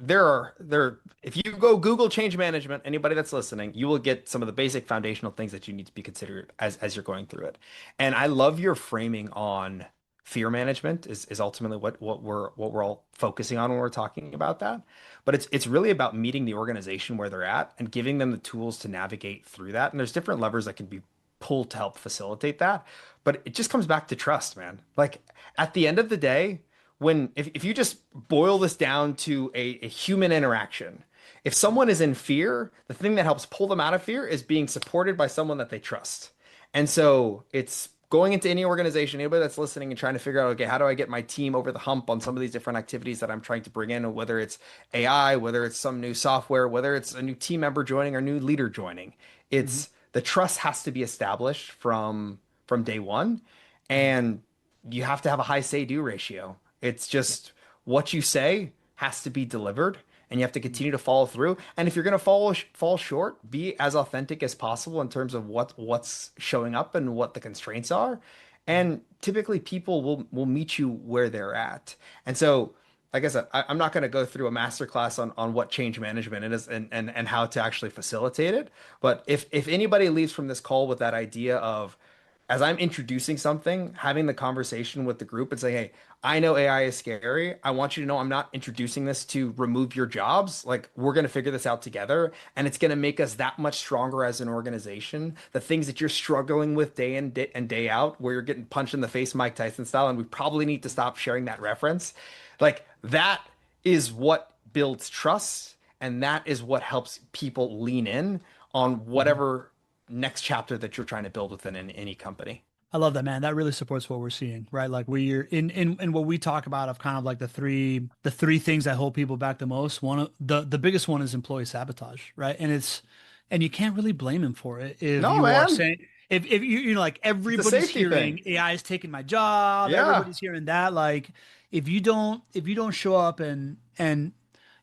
if you go Google change management, anybody that's listening, you will get some of the basic foundational things that you need to be considered as you're going through it. And I love your framing on fear management is ultimately what we're all focusing on when we're talking about that. But it's really about meeting the organization where they're at and giving them the tools to navigate through that. And there's different levers that can be pulled to help facilitate that. But it just comes back to trust, man. Like at the end of the day, if you just boil this down to a human interaction, if someone is in fear, the thing that helps pull them out of fear is being supported by someone that they trust. And so it's going into any organization, anybody that's listening and trying to figure out, okay, how do I get my team over the hump on some of these different activities that I'm trying to bring in, whether it's AI, whether it's some new software, whether it's a new team member joining or new leader joining. Mhm. It's the trust has to be established from day one, Mhm. and you have to have a high say-do ratio. It's Yeah. just what you say has to be delivered and you have to Mhm. continue to follow through. And if you're going to fall short, be as authentic as possible in terms of what's showing up and what the constraints are. Mhm. And typically people will meet you where they're at. And so like I said, I'm not going to go through a masterclass on what change management it is and how to actually facilitate it. But if anybody leaves from this call with that idea of, as I'm introducing something, having the conversation with the group and saying, hey, I know AI is scary. I want you to know I'm not introducing this to remove your jobs. Like, we're going to figure this out together, and it's going to make us that much stronger as an organization. The things that you're struggling with day in and day out, where you're getting punched in the face, Mike Tyson style, and we probably need to stop sharing that reference. Like, that is what builds trust, and that is what helps people lean in on Mhm. whatever next chapter that you're trying to build within any company. I love that, man. That really supports what we're seeing, right? Like we're in what we talk about of kind of like the three things that hold people back the most. One of the biggest one is employee sabotage, right? And you can't really blame him for it if No, you are man, saying if you know like it's a everybody's safety thing. hearing AI is taking my job, Yeah. everybody's hearing that. Like if you don't show up and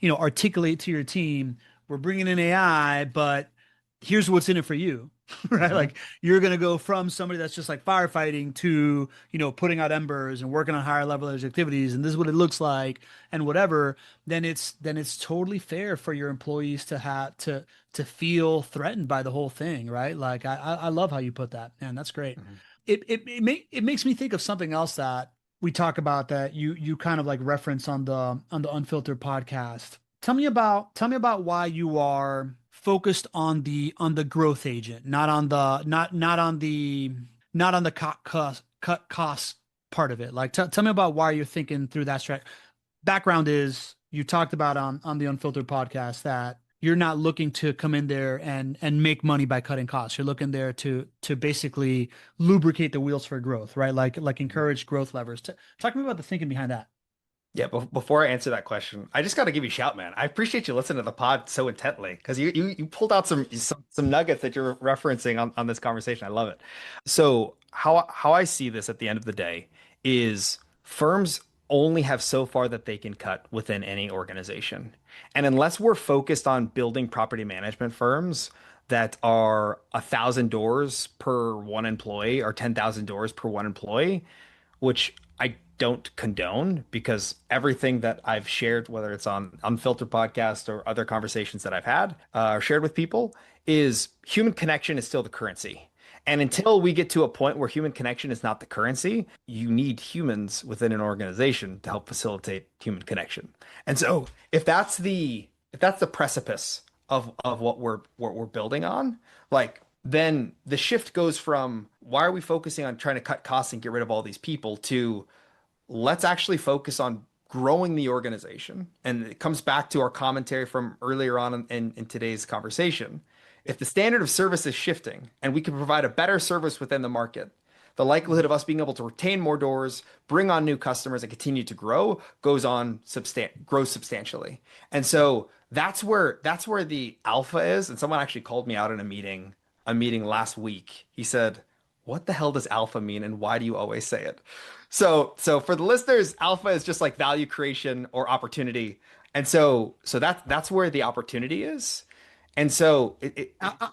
articulate to your team, we're bringing in AI, but here's what's in it for you. Right? Mhm. Like you're going to go from somebody that's just like firefighting to, putting out embers and working on higher level activities. And this is what it looks like and whatever. Then it's totally fair for your employees to have to feel threatened by the whole thing. Right. Like I love how you put that, man. That's great. Mhm. It makes me think of something else that we talk about that you kind of like reference on the Unfiltered podcast. Tell me about why you are focused on the growth agent, not on the cut cost part of it. Like tell me about why you're thinking through that strat. Background is you talked about on the Unfiltered podcast that you're not looking to come in there and make money by cutting costs. You're looking there to basically lubricate the wheels for growth, right? Like encourage growth levers. Talk to me about the thinking behind that. Yeah, before I answer that question, I just got to give you a shout, man. I appreciate you listening to the pod so intently because you pulled out some nuggets that you're referencing on this conversation. I love it. So how I see this at the end of the day is firms only have so far that they can cut within any organization. And unless we're focused on building property management firms that are 1,000 doors per one employee or 10,000 doors per one employee, which I don't condone because everything that I've shared, whether it's on Unfiltered podcast or other conversations that I've had or shared with people, is human connection is still the currency. And until we get to a point where human connection is not the currency, you need humans within an organization to help facilitate human connection. And so if that's the precipice of what we're building on, like then the shift goes from why are we focusing on trying to cut costs and get rid of all these people to let's actually focus on growing the organization. And it comes back to our commentary from earlier on in today's conversation. If the standard of service is shifting and we can provide a better service within the market, the likelihood of us being able to retain more doors, bring on new customers, and continue to grow grows substantially. And so that's where the alpha is. And someone actually called me out in a meeting last week. He said, "What the hell does alpha mean, and why do you always say it?" So for the listeners, alpha is just like value creation or opportunity. And so that's where the opportunity is. And so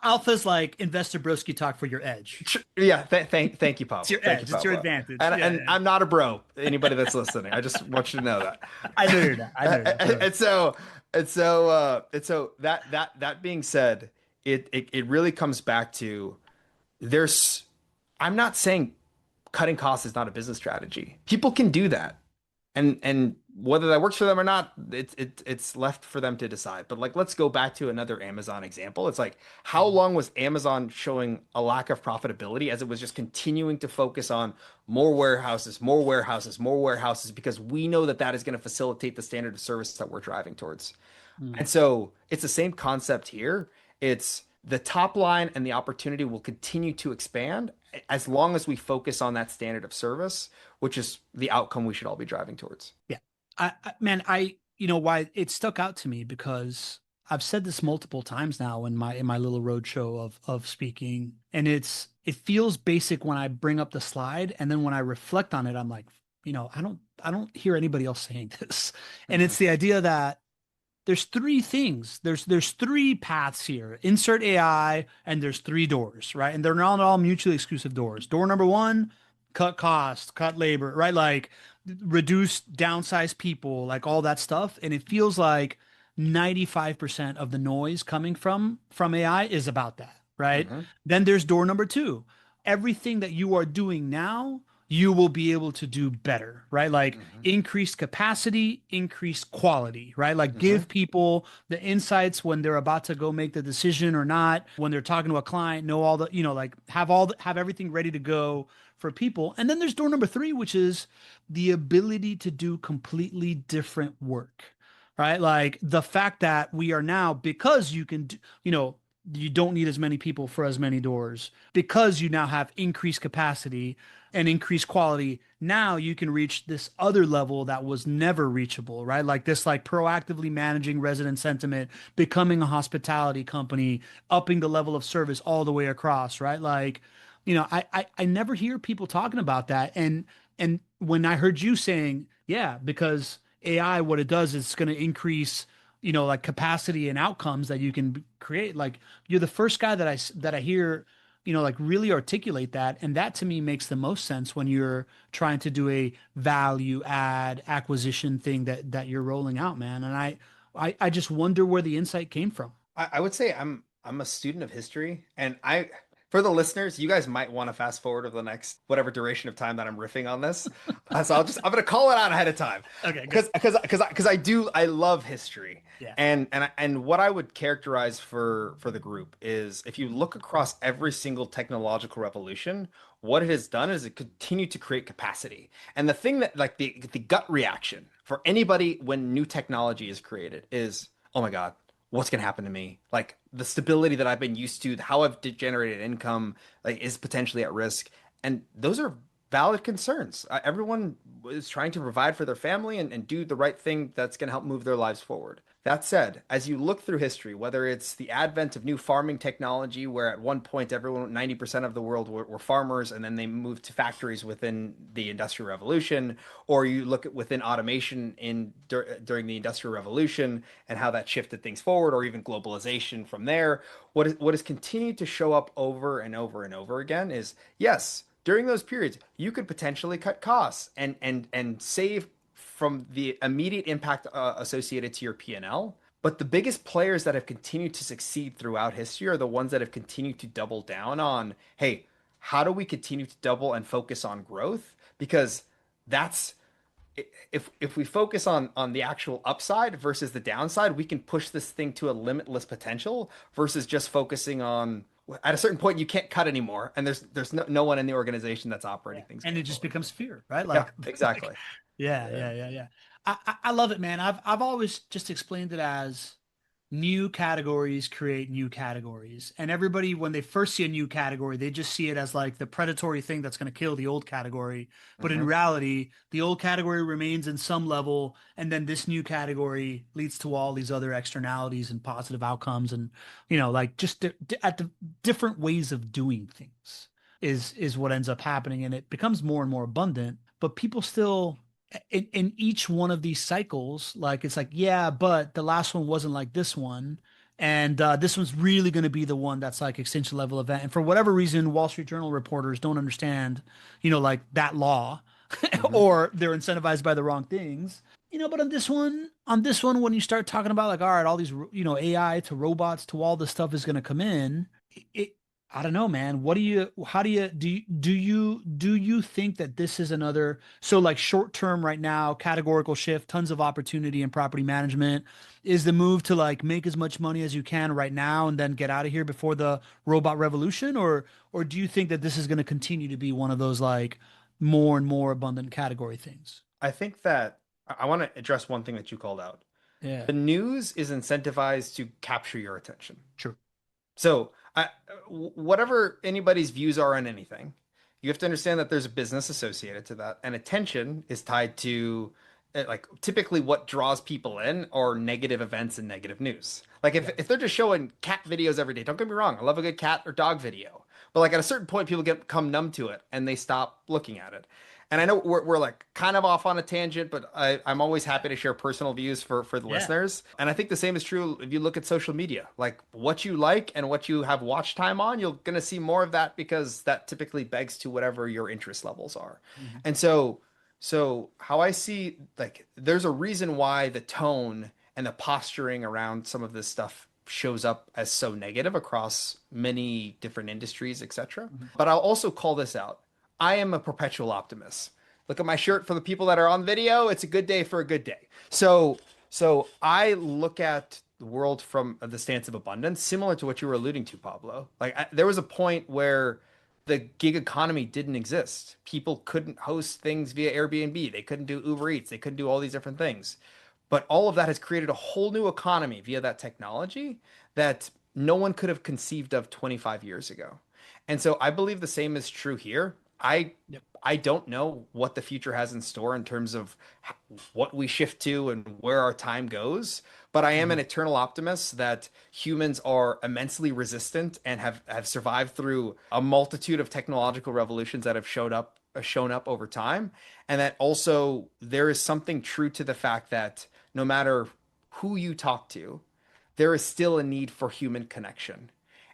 Alpha's like investor broski talk for your edge. yeah, thank you, It's your Pablo. Thank you, edge. It's your Pablo. advantage. And Yeah, and yeah. I'm not a bro. Anybody that's listening, I just want you to know that. I know you're not. I know you're not. Totally. And so that being said, it really comes back to there's I'm not saying cutting costs is not a business strategy. People can do that. And whether that works for them or not, it's left for them to decide. But like let's go back to another Amazon example. It's like how long was Amazon showing a lack of profitability as it was just continuing to focus on more warehouses, more warehouses, more warehouses because we know that that is going to facilitate the standard of service that we're driving towards. Mm. And so it's the same concept here. It's the top line and the opportunity will continue to expand as long as we focus on that standard of service, which is the outcome we should all be driving towards. Yeah. Man, why it stuck out to me because I've said this multiple times now in my little roadshow of speaking, and it feels basic when I bring up the slide, and then when I reflect on it, I'm like, I don't hear anybody else saying this. And Mhm. it's the idea that there's three things. There's three paths here. Insert AI, and there's three doors, right? And they're not all mutually exclusive doors. Door number one, cut cost, cut labor, right? Like reduce, downsize people, like all that stuff. And it feels like 95% of the noise coming from AI is about that, right? Hmm. Then there's door number two. Everything that you are doing now, you will be able to do better, right? Like Hmm. increased capacity, increased quality, right? Like Hmm. give people the insights when they're about to go make the decision or not, when they're talking to a client, know all the, like have everything ready to go for people. And then there's door number three, which is the ability to do completely different work, right? Like the fact that we are now, because you can do, you don't need as many people for as many doors, because you now have increased capacity and increased quality. Now you can reach this other level that was never reachable, right? Like this, like proactively managing resident sentiment, becoming a hospitality company, upping the level of service all the way across, right? Like, I never hear people talking about that. And when I heard you saying, yeah, because AI, what it does is it's going to increase, like capacity and outcomes that you can create. Like you're the first guy that I hear, like really articulate that. And that to me makes the most sense when you're trying to do a value add acquisition thing that you're rolling out, man. And I just wonder where the insight came from. I would say I'm a student of history, and I for the listeners, you guys might want to fast forward over the next whatever duration of time that I'm riffing on this. So I'm gonna call it out ahead of time Okay, good. because I love history. Yeah. And what I would characterize for the group is if you look across every single technological revolution, what it has done is it continued to create capacity. And the thing that like the gut reaction for anybody when new technology is created is, oh my God, what's going to happen to me? Like the stability that I've been used to, how I've generated income, like is potentially at risk. And those are valid concerns. Everyone is trying to provide for their family and do the right thing that's going to help move their lives forward. That said, as you look through history, whether it's the advent of new farming technology, where at one point everyone, 90% of the world were farmers, and then they moved to factories within the Industrial Revolution, or you look at within automation during the Industrial Revolution and how that shifted things forward, or even globalization from there, what has continued to show up over and over and over again is yes, during those periods, you could potentially cut costs and save from the immediate impact associated to your P&L. But the biggest players that have continued to succeed throughout history are the ones that have continued to double down on, hey, how do we continue to double and focus on growth? Because that's if we focus on the actual upside versus the downside, we can push this thing to a limitless potential versus just focusing on at a certain point you can't cut anymore, and there's no one in the organization that's Yeah. operating things And it going just forward. becomes fear, right? Yeah, Like, like, exactly. yeah, Yeah. yeah, yeah, yeah. I love it, man. I've always just explained it as new categories create new categories. And everybody, when they first see a new category, they just see it as like the predatory thing that's going to kill the old category. But in Hmm. reality, the old category remains in some level, and then this new category leads to all these other externalities and positive outcomes, and like just at the different ways of doing things is what ends up happening, and it becomes more and more abundant. But people still in each one of these cycles, like it's like, yeah, but the last one wasn't like this one. And this one's really going to be the one that's like extinction level event. And for whatever reason, Wall Street Journal reporters don't understand, like that law, Hmm. or they're incentivized by the wrong things. But on this one, when you start talking about like, all right, all these, AI to robots to all this stuff is going to come in, it, I don't know, man. How do you think that this is another, so like short term right now, categorical shift, tons of opportunity in property management is the move to like make as much money as you can right now and then get out of here before the robot revolution? Or do you think that this is going to continue to be one of those like more and more abundant category things? I think that I want to address one thing that you called out. Yeah, The news is incentivized to capture your attention. true. So, whatever anybody's views are on anything, you have to understand that there's a business associated to that, and attention is tied to like typically what draws people in are negative events and negative news. Like if Yeah. if they're just showing cat videos every day, don't get me wrong, I love a good cat or dog video, but like at a certain point, people become numb to it and they stop looking at it. And I know we're like kind of off on a tangent, but I'm always happy to share personal views for the Yeah. listeners. And I think the same is true if you look at social media. Like what you like and what you have watch time on, you're going to see more of that because that typically begs to whatever your interest levels are. Mhm. And so So how I see, like, there's a reason why the tone and the posturing around some of this stuff shows up as so negative across many different industries, etc. Mhm. But I'll also call this out. I am a perpetual optimist. Look at my shirt for the people that are on video. It's a good day for a good day. So I look at the world from the stance of abundance, similar to what you were alluding to, Pablo. Like there was a point where the gig economy didn't exist. People couldn't host things via Airbnb. They couldn't do Uber Eats. They couldn't do all these different things. But all of that has created a whole new economy via that technology that no one could have conceived of 25 years ago. And so I believe the same is true here. I Yep. I don't know what the future has in store in terms of what we shift to and where our time goes, but I am an Mhm. eternal optimist that humans are immensely resistant and have survived through a multitude of technological revolutions that have shown up over time, and that also there is something true to the fact that no matter who you talk to, there is still a need for human connection.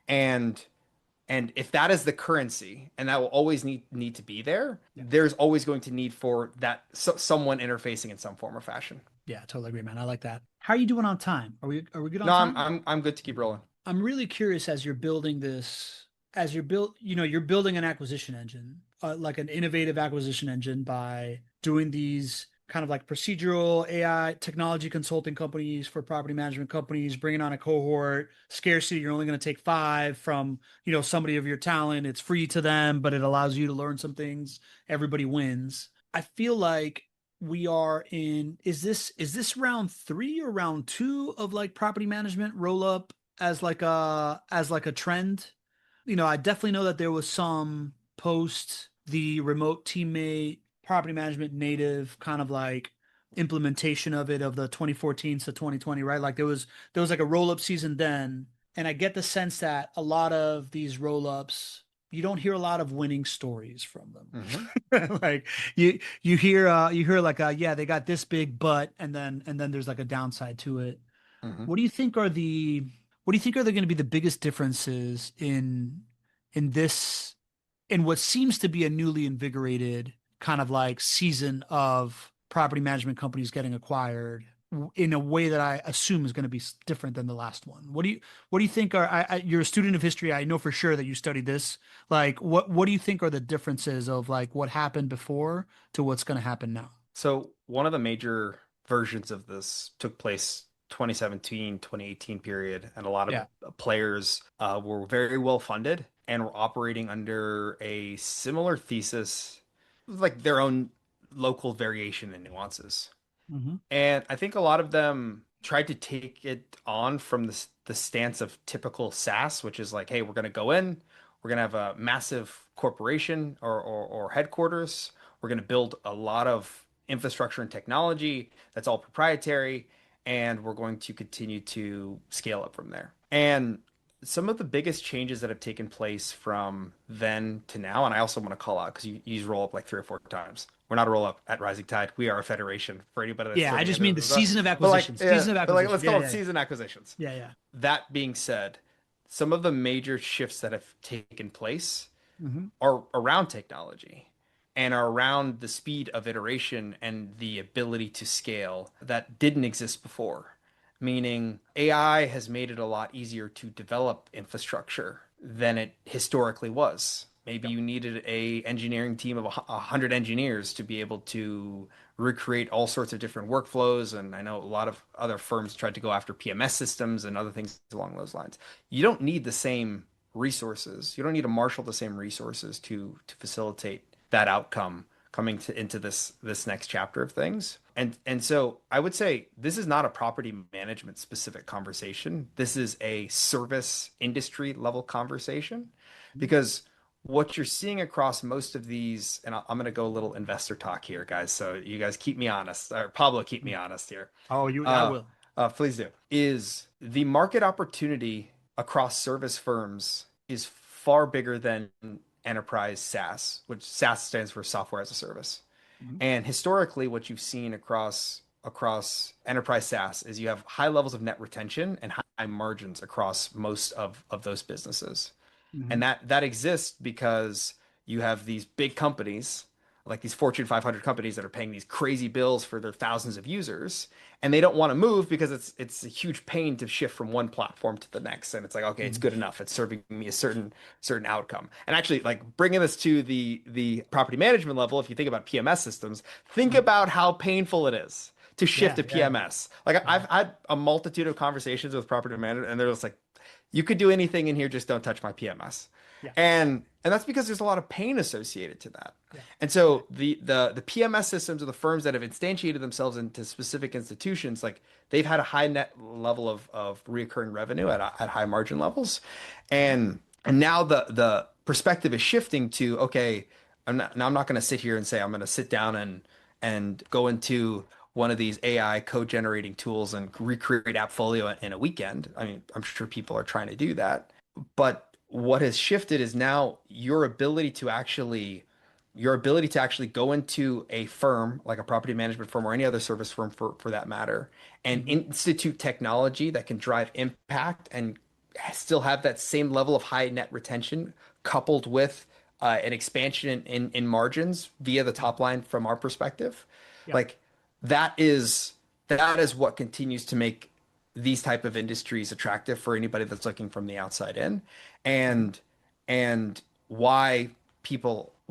And if that is the currency, and that will always need to be there, Yeah. there's always going to need for that someone interfacing in some form or fashion. Yeah, totally agree, man. I like that. How are you doing on time? Are we good on No, time? I'm good to keep rolling. I'm really curious as you're building this, as you're build, you're building an acquisition engine, like an innovative acquisition engine by doing these kind of like procedural AI technology consulting companies for property management companies, bringing on a cohort, scarcity. You're only going to take five from, somebody of your talent. It's free to them, but it allows you to learn some things. Everybody wins. I feel like we are in, is this round three or round two of like property management roll up as like a trend? I definitely know that there was some post the remote teammate property management native kind of like implementation of it of the 2014 to 2020, right? Like there was like a roll up season then, and I get the sense that a lot of these roll ups, you don't hear a lot of winning stories from Hmm. them. Like you hear like yeah, they got this big but, and then there's like a downside to it. Hmm. What do you think are the what do you think are going to be the biggest differences in this in what seems to be a newly invigorated kind of like season of property management companies getting acquired in a way that I assume is going to be different than the last one? What do you think are you're a student of history. I know for sure that you studied this. Like what do you think are the differences of like what happened before to what's going to happen now? So one of the major versions of this took place 2017, 2018 period, and a lot of Yeah. players were very well funded and were operating under a similar thesis, like their own local variation and nuances. Hmm. And I think a lot of them tried to take it on from the stance of typical SaaS, which is like, hey, we're going to go in, we're going to have a massive corporation or headquarters. We're going to build a lot of infrastructure and technology that's all proprietary, and we're going to continue to scale up from there. And some of the biggest changes that have taken place from then to now, and I also want to call out because you use roll up like three or four times. We're not a roll up at Rising Tide. We are a federation for anybody that's Yeah, I tuning just in. mean the season of But like, acquisitions. yeah, Season of but like, acquisition. let's Yeah, call it yeah, season acquisitions. yeah, yeah. That being said, some of the major shifts that have taken place Hmm. are around technology and are around the speed of iteration and the ability to scale that didn't exist before. Meaning AI has made it a lot easier to develop infrastructure than it historically was. Maybe Yep. you needed a engineering team of 100 engineers to be able to recreate all sorts of different workflows. And I know a lot of other firms tried to go after PMS systems and other things along those lines. You don't need the same resources. You don't need to marshal the same resources to facilitate that outcome coming into this next chapter of things. And so I would say this is not a property management specific conversation. This is a service industry level conversation because what you're seeing across most of these, and I'm going to go a little investor talk here, guys. So you guys keep me honest, or Pablo, keep me honest here. Oh, I Uh, will. please do. Is the market opportunity across service firms is far bigger than enterprise SaaS, which SaaS stands for software as a service. Mhm. And historically, what you've seen across enterprise SaaS is you have high levels of net retention and high margins across most of those businesses. And Mhm. that exists because you have these big companies, like these Fortune 500 companies that are paying these crazy bills for their thousands of users, and they don't want to move because it's a huge pain to shift from one platform to the next. And it's like, okay, it's Mhm. good enough. It's serving me a certain outcome. And actually, like bringing this to the property management level, if you think about PMS systems, think Mhm. about how painful it is to shift Yeah, to yeah, PMS. Like yeah, I've had a multitude of conversations with property managers, and they're just like, you could do anything in here, just don't touch my PMS. yeah, And that's because there's a lot of pain associated to that. yeah. And Right. so the PMS systems of the firms that have instantiated themselves into specific institutions, like they've had a high net level of reoccurring revenue at high margin levels. And now the perspective is shifting to, okay, I'm not going to sit here and say I'm going to sit down and go into one of these AI code generating tools and recreate AppFolio in a weekend. I mean, I'm sure people are trying to do that, but what has shifted is now your ability to actually go into a firm like a property management firm or any other service firm for that matter and Mhm. institute technology that can drive impact and still have that same level of high net retention coupled with an expansion in margins via the top line from our perspective. Yeah. Like that is that is what continues to make these type of industries attractive for anybody that's looking from the outside in, Mhm. and and why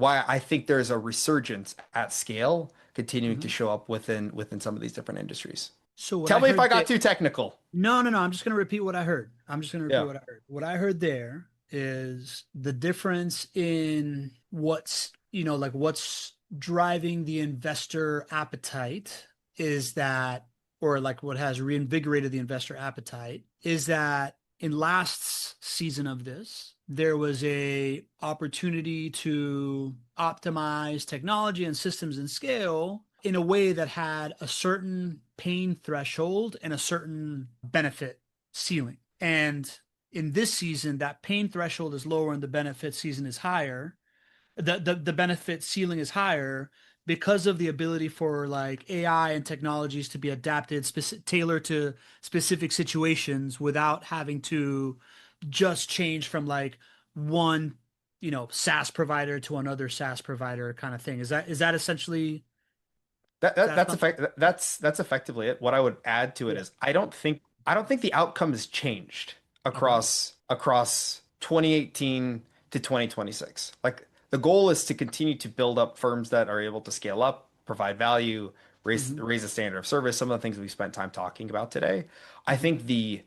I think there's a resurgence at scale continuing to Mhm. show up within some of these different industries. So what Tell I me if I heard got that too technical. no, no, no. I'm just going to repeat what I heard. I'm just going to repeat Yeah. what I heard. What I heard there is the difference in like what's driving the investor appetite is that, or like what has reinvigorated the investor appetite is that in last season of this, there was a opportunity to optimize technology and systems and scale in a way that had a certain pain threshold and a certain benefit ceiling. And in this season, that pain threshold is lower and the benefit season is higher. The benefit ceiling is higher because of the ability for like AI and technologies to be adapted, tailored to specific situations without having to just change from like one, SaaS provider to another SaaS provider kind of thing. Is that essentially that something? That's effectively it. What I would add to it Yeah. is I don't think the outcome has changed Okay. across 2018 to 2026. Like the goal is to continue to build up firms that are able to scale up, provide value, Hmm. raise the standard of service, some of the things we spent time talking about today. I Hmm. think the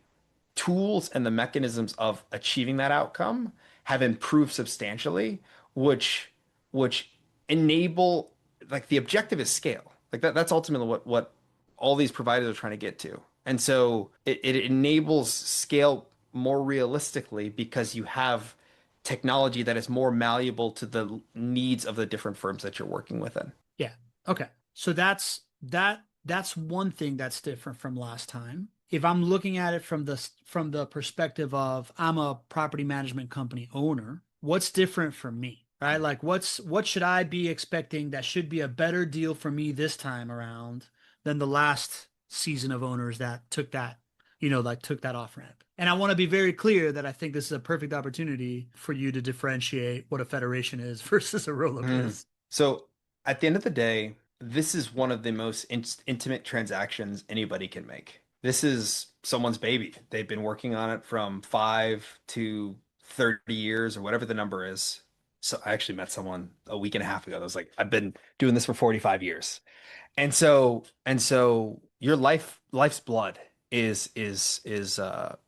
tools and the mechanisms of achieving that outcome have improved substantially, which which enable like the objective is scale. Like that's ultimately what all these providers are trying to get to. And so it enables scale more realistically because you have technology that is more malleable to the needs of the different firms that you're working within. Yeah. Okay. So that's one thing that's different from last time. If I'm looking at it from the perspective of I'm a property management company owner, what's different for me? Right? Like what should I be expecting that should be a better deal for me this time around than the last season of owners that took that off ramp. And I want to be very clear that I think this is a perfect opportunity for you to differentiate what a federation is versus a roll up Mm. is. So at the end of the day, this is one of the most intimate transactions anybody can make. This is someone's baby. They've been working on it from 5 to 30 years or whatever the number is. So I actually met someone a week and a half ago that was like, I've been doing this for 45 years. And so your life's blood is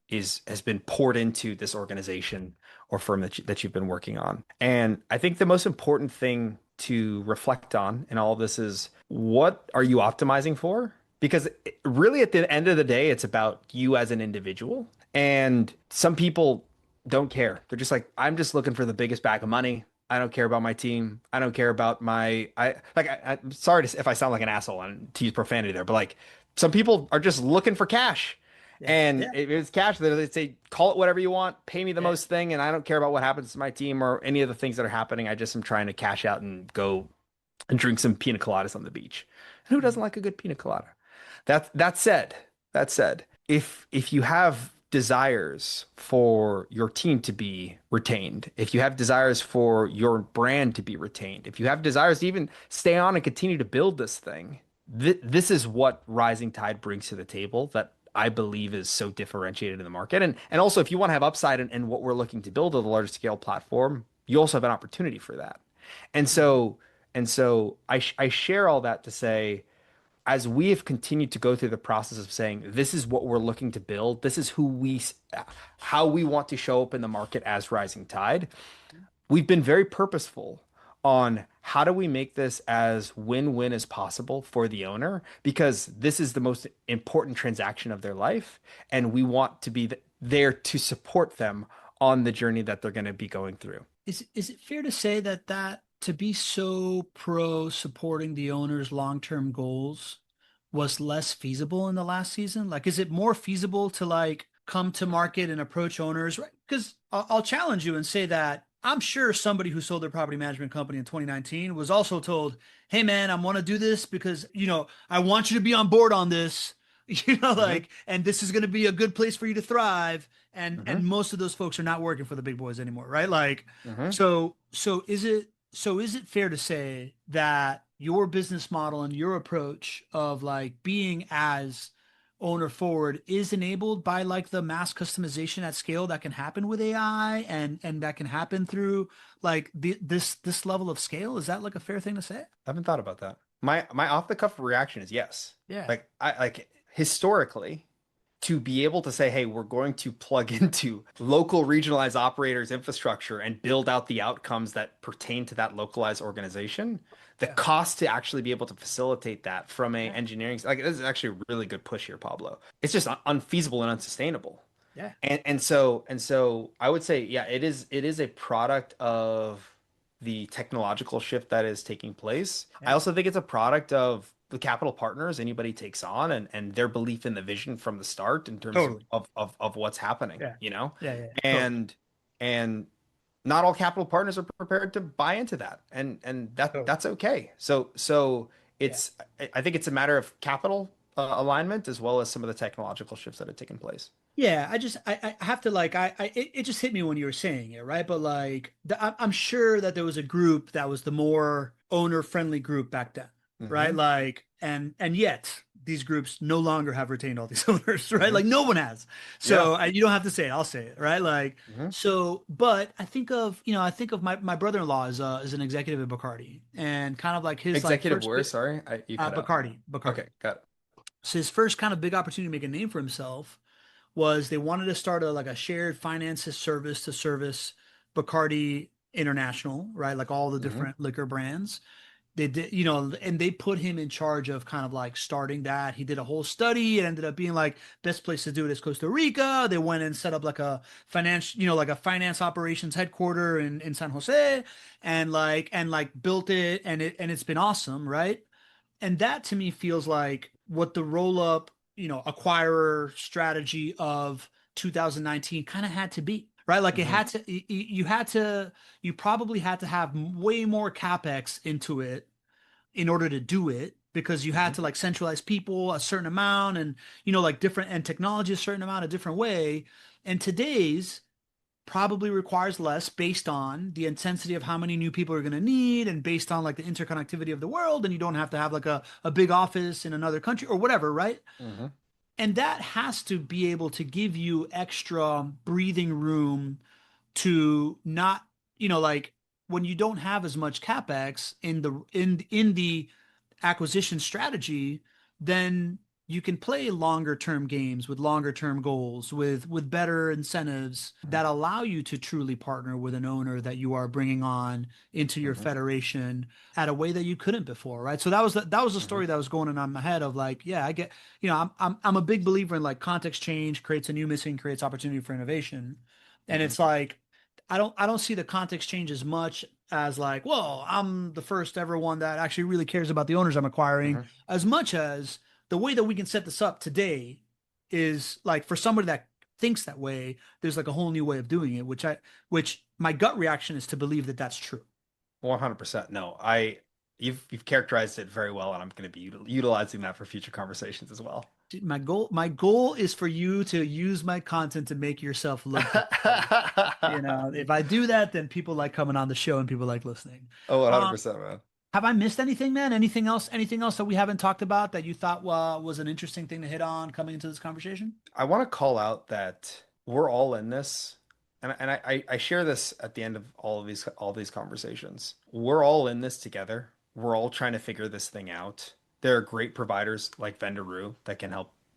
has been poured into this organization or firm that you've been working on. And I think the most important thing to reflect on in all of this is what are you optimizing for? Because really at the end of the day, it's about you as an individual. And some people don't care. They're just like, I'm just looking for the biggest bag of money. I don't care about my team. I don't care about I'm sorry if I sound like an asshole and to use profanity there, but like some people are just looking for cash. Yeah. And Yeah. if it's cash, they say, call it whatever you want, pay me the Yeah. most thing, and I don't care about what happens to my team or any of the things that are happening. I just am trying to cash out and go and drink some pina coladas on the beach. And who doesn't like a good pina colada? That said, if you have desires for your team to be retained, if you have desires for your brand to be retained, if you have desires to even stay on and continue to build this thing, this is what Rising Tide brings to the table that I believe is so differentiated in the market. And also, if you want to have upside in what we're looking to build with a larger scale platform, you also have an opportunity for that. And so I share all that to say, as we have continued to go through the process of saying, this is what we're looking to build, this is how we want to show up in the market as Rising Tide, we've been very purposeful on how do we make this as win-win as possible for the owner, because this is the most important transaction of their life, and we want to be there to support them on the journey that they're going to be going through. Is it fair to say that to be so pro supporting the owner's long-term goals was less feasible in the last season? Like, is it more feasible to like come to market and approach owners? Right? Because I'll challenge you and say that I'm sure somebody who sold their property management company in 2019 was also told, "Hey, man, I want to do this because I want you to be on board on this." Like, and this is going to be a good place for you to thrive. And most of those folks are not working for the big boys anymore, right? Like, so is it fair to say that your business model and your approach of like being as owner forward is enabled by like the mass customization at scale that can happen with AI and that can happen through like this level of scale? Is that like a fair thing to say? I haven't thought about that. My off the cuff reaction is yes. Yeah. Like I like historically, to be able to say, hey, we're going to plug into local regionalized operators infrastructure and build out the outcomes that pertain to that localized organization, the Yeah. cost to actually be able to facilitate that from a Yeah. engineering, like this is actually a really good push here, Pablo. It's just unfeasible and unsustainable. Yeah. And so I would say, yeah, it is a product of the technological shift that is taking place. I Yeah. also think it's a product of the capital partners anybody takes on, and their belief in the vision from the start in terms Totally. of what's happening, Yeah. Yeah. Totally. and and not all capital partners are prepared to buy into that, and Totally. that's okay. So Yeah. it's I think it's a matter of capital alignment as well as some of the technological shifts that have taken place. Yeah, I have to like it just hit me when you were saying it, right? But like I'm sure that there was a group that was the more owner friendly group back then, right? Hmm. Like and yet these groups no longer have retained all these owners, right? Hmm. Like no one has. Yeah. So you don't have to say it, I'll say it, right? Like Hmm. so, but I think of my brother-in-law is an executive at Bacardi, and kind of like his like Executive first where? Sorry, you cut out. Bacardi. Okay, got it. So his first kind of big opportunity to make a name for himself was they wanted to start a shared finances service to service Bacardi International, right? Like all the Hmm. different liquor brands. They did, and they put him in charge of kind of like starting that. He did a whole study. It ended up being like best place to do it is Costa Rica. They went and set up like a finance, like a finance operations headquarter in San Jose, and built it, and it's been awesome, right? And that to me feels like what the roll up, acquirer strategy of 2019 kind of had to be, right? Like it Hmm. had to, you probably had to have way more capex into it in order to do it, because you had Hmm. to like centralize people a certain amount, and like different, and technology a certain amount, a different way. And today's probably requires less based on the intensity of how many new people are going to need, and based on like the interconnectivity of the world, and you don't have to have like a big office in another country or whatever, right? Hmm. And that has to be able to give you extra breathing room to not, like when you don't have as much capex in the acquisition strategy, then you can play longer term games with longer term goals, with better incentives that allow you to truly partner with an owner that you are bringing on into your Hmm. federation at a way that you couldn't before, right? So that was a Hmm. story that was going on in my head of like, yeah, I get, I'm a big believer in like context change creates a new missing, creates opportunity for innovation. And Hmm. it's like I don't see the context change as much as like, well, I'm the first ever one that actually really cares about the owners I'm acquiring, Hmm. as much as the way that we can set this up today is like for somebody that thinks that way, there's like a whole new way of doing it, which my gut reaction is to believe that that's true. 100%. No, you've characterized it very well, and I'm going to be utilizing that for future conversations as well. Dude, my goal is for you to use my content to make yourself look good. You know, if I do that, then people like coming on the show and people like listening. Oh, Um, 100%, man. have I missed anything, man? Anything else? Anything else that we haven't talked about that you thought was an interesting thing to hit on coming into this conversation? I want to call out that we're all in this, and I share this at the end of all these conversations. We're all in this together. We're all trying to figure this thing out. There are great providers like Vendoroo that can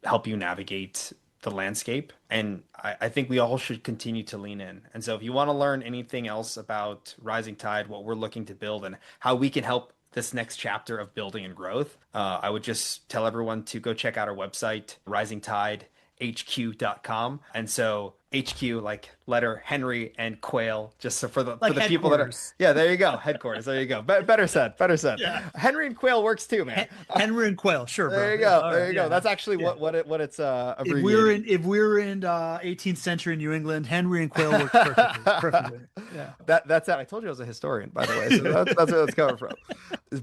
help you navigate the landscape, and I think we all should continue to lean in. And so, if you want to learn anything else about Rising Tide, what we're looking to build, and how we can help this next chapter of building and growth, I would just tell everyone to go check out our website, risingtidehq.com. And so HQ, like letter Henry and Quail, just so for the Like people that are, headquarters. yeah, there you go, headquarters. There you go. Better said, better said. Yeah. Henry and Quail works too, man. Henry and Quail, sure, bro. There you Yeah, go. all There right, you go. yeah, That's actually yeah. what it's If abbreviating. we're in 18th century New England, Henry and Quail works perfectly. Perfectly. Yeah. That's it. I told you I was a historian, by the way. So that's where that's coming from.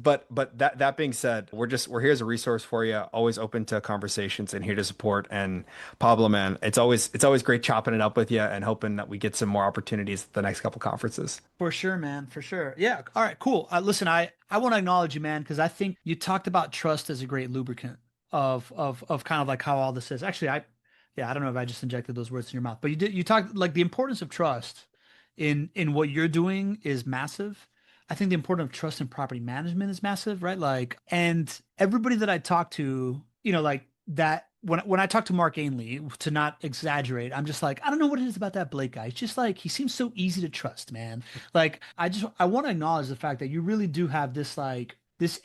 But that being said, we're here as a resource for you. Always open to conversations and here to support. And Pablo, man, it's always great chopping it up with you and hoping that we get some more opportunities at the next couple conferences. For sure, man. For sure. Yeah. All right, cool. Listen, I want to acknowledge you, man, because I think you talked about trust as a great lubricant of kind of like how all this is. Actually, yeah, I don't know if I just injected those words in your mouth, but you talked like the importance of trust in what you're doing is massive. I think the importance of trust in property management is massive, right? Like, and everybody that I talk to, like that when I talk to Mark Ainley, to not exaggerate, I'm just like, I don't know what it is about that Blake guy. It's just like he seems so easy to trust, man. Like I want to acknowledge the fact that you really do have this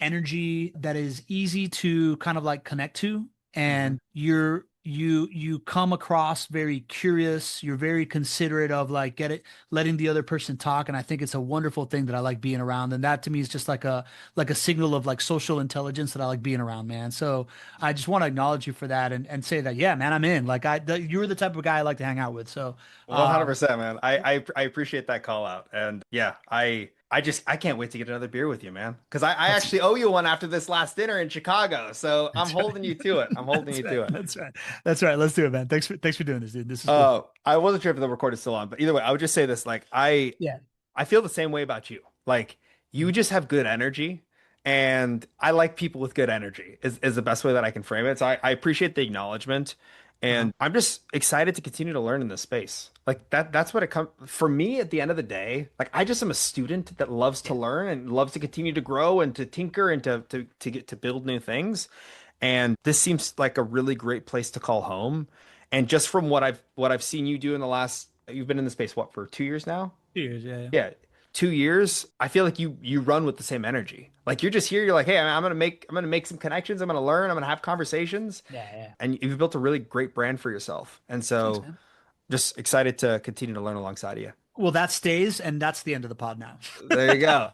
energy that is easy to kind of like connect to, Mhm. and you come across very curious. You're very considerate of like letting the other person talk, and I think it's a wonderful thing that I like being around. And that to me is just like a signal of like social intelligence that I like being around, man. So I just want to acknowledge you for that, and say that, yeah, man, I'm in. Like you're the type of guy I like to hang out with. So, um, 100%, man. I appreciate that call out. And yeah, I can't wait to get another beer with you, man. Because I that's actually owe you one after this last dinner in Chicago. So I'm that's right. holding you to it. I'm holding That's you right. to it. That's right. That's right. Let's do it, man. Thanks for doing this, dude. This is cool. I wasn't sure if the record is still on, but either way, I would just say this. Like Yeah. I feel the same way about you. Like you just have good energy. And I like people with good energy is the best way that I can frame it. So I appreciate the acknowledgement. Uh-huh. And I'm just excited to continue to learn in this space. Like that's what it comes for me at the end of the day. Like I just am a student that loves to learn and loves to continue to grow and to tinker and to get to build new things. And this seems like a really great place to call home. And just from what I've seen you do in the last, you've been in the space, what, for 2 years now? Cheers. Yeah. Yeah. Yeah, 2 years. I feel like you run with the same energy. Like you're just here. You're like, hey, I'm gonna make some connections. I'm gonna learn. I'm gonna have conversations, Yeah. Yeah. and you've built a really great brand for yourself. And Thanks, so, man. just excited to continue to learn alongside of you. Well, that stays, and that's the end of the pod now. There you go.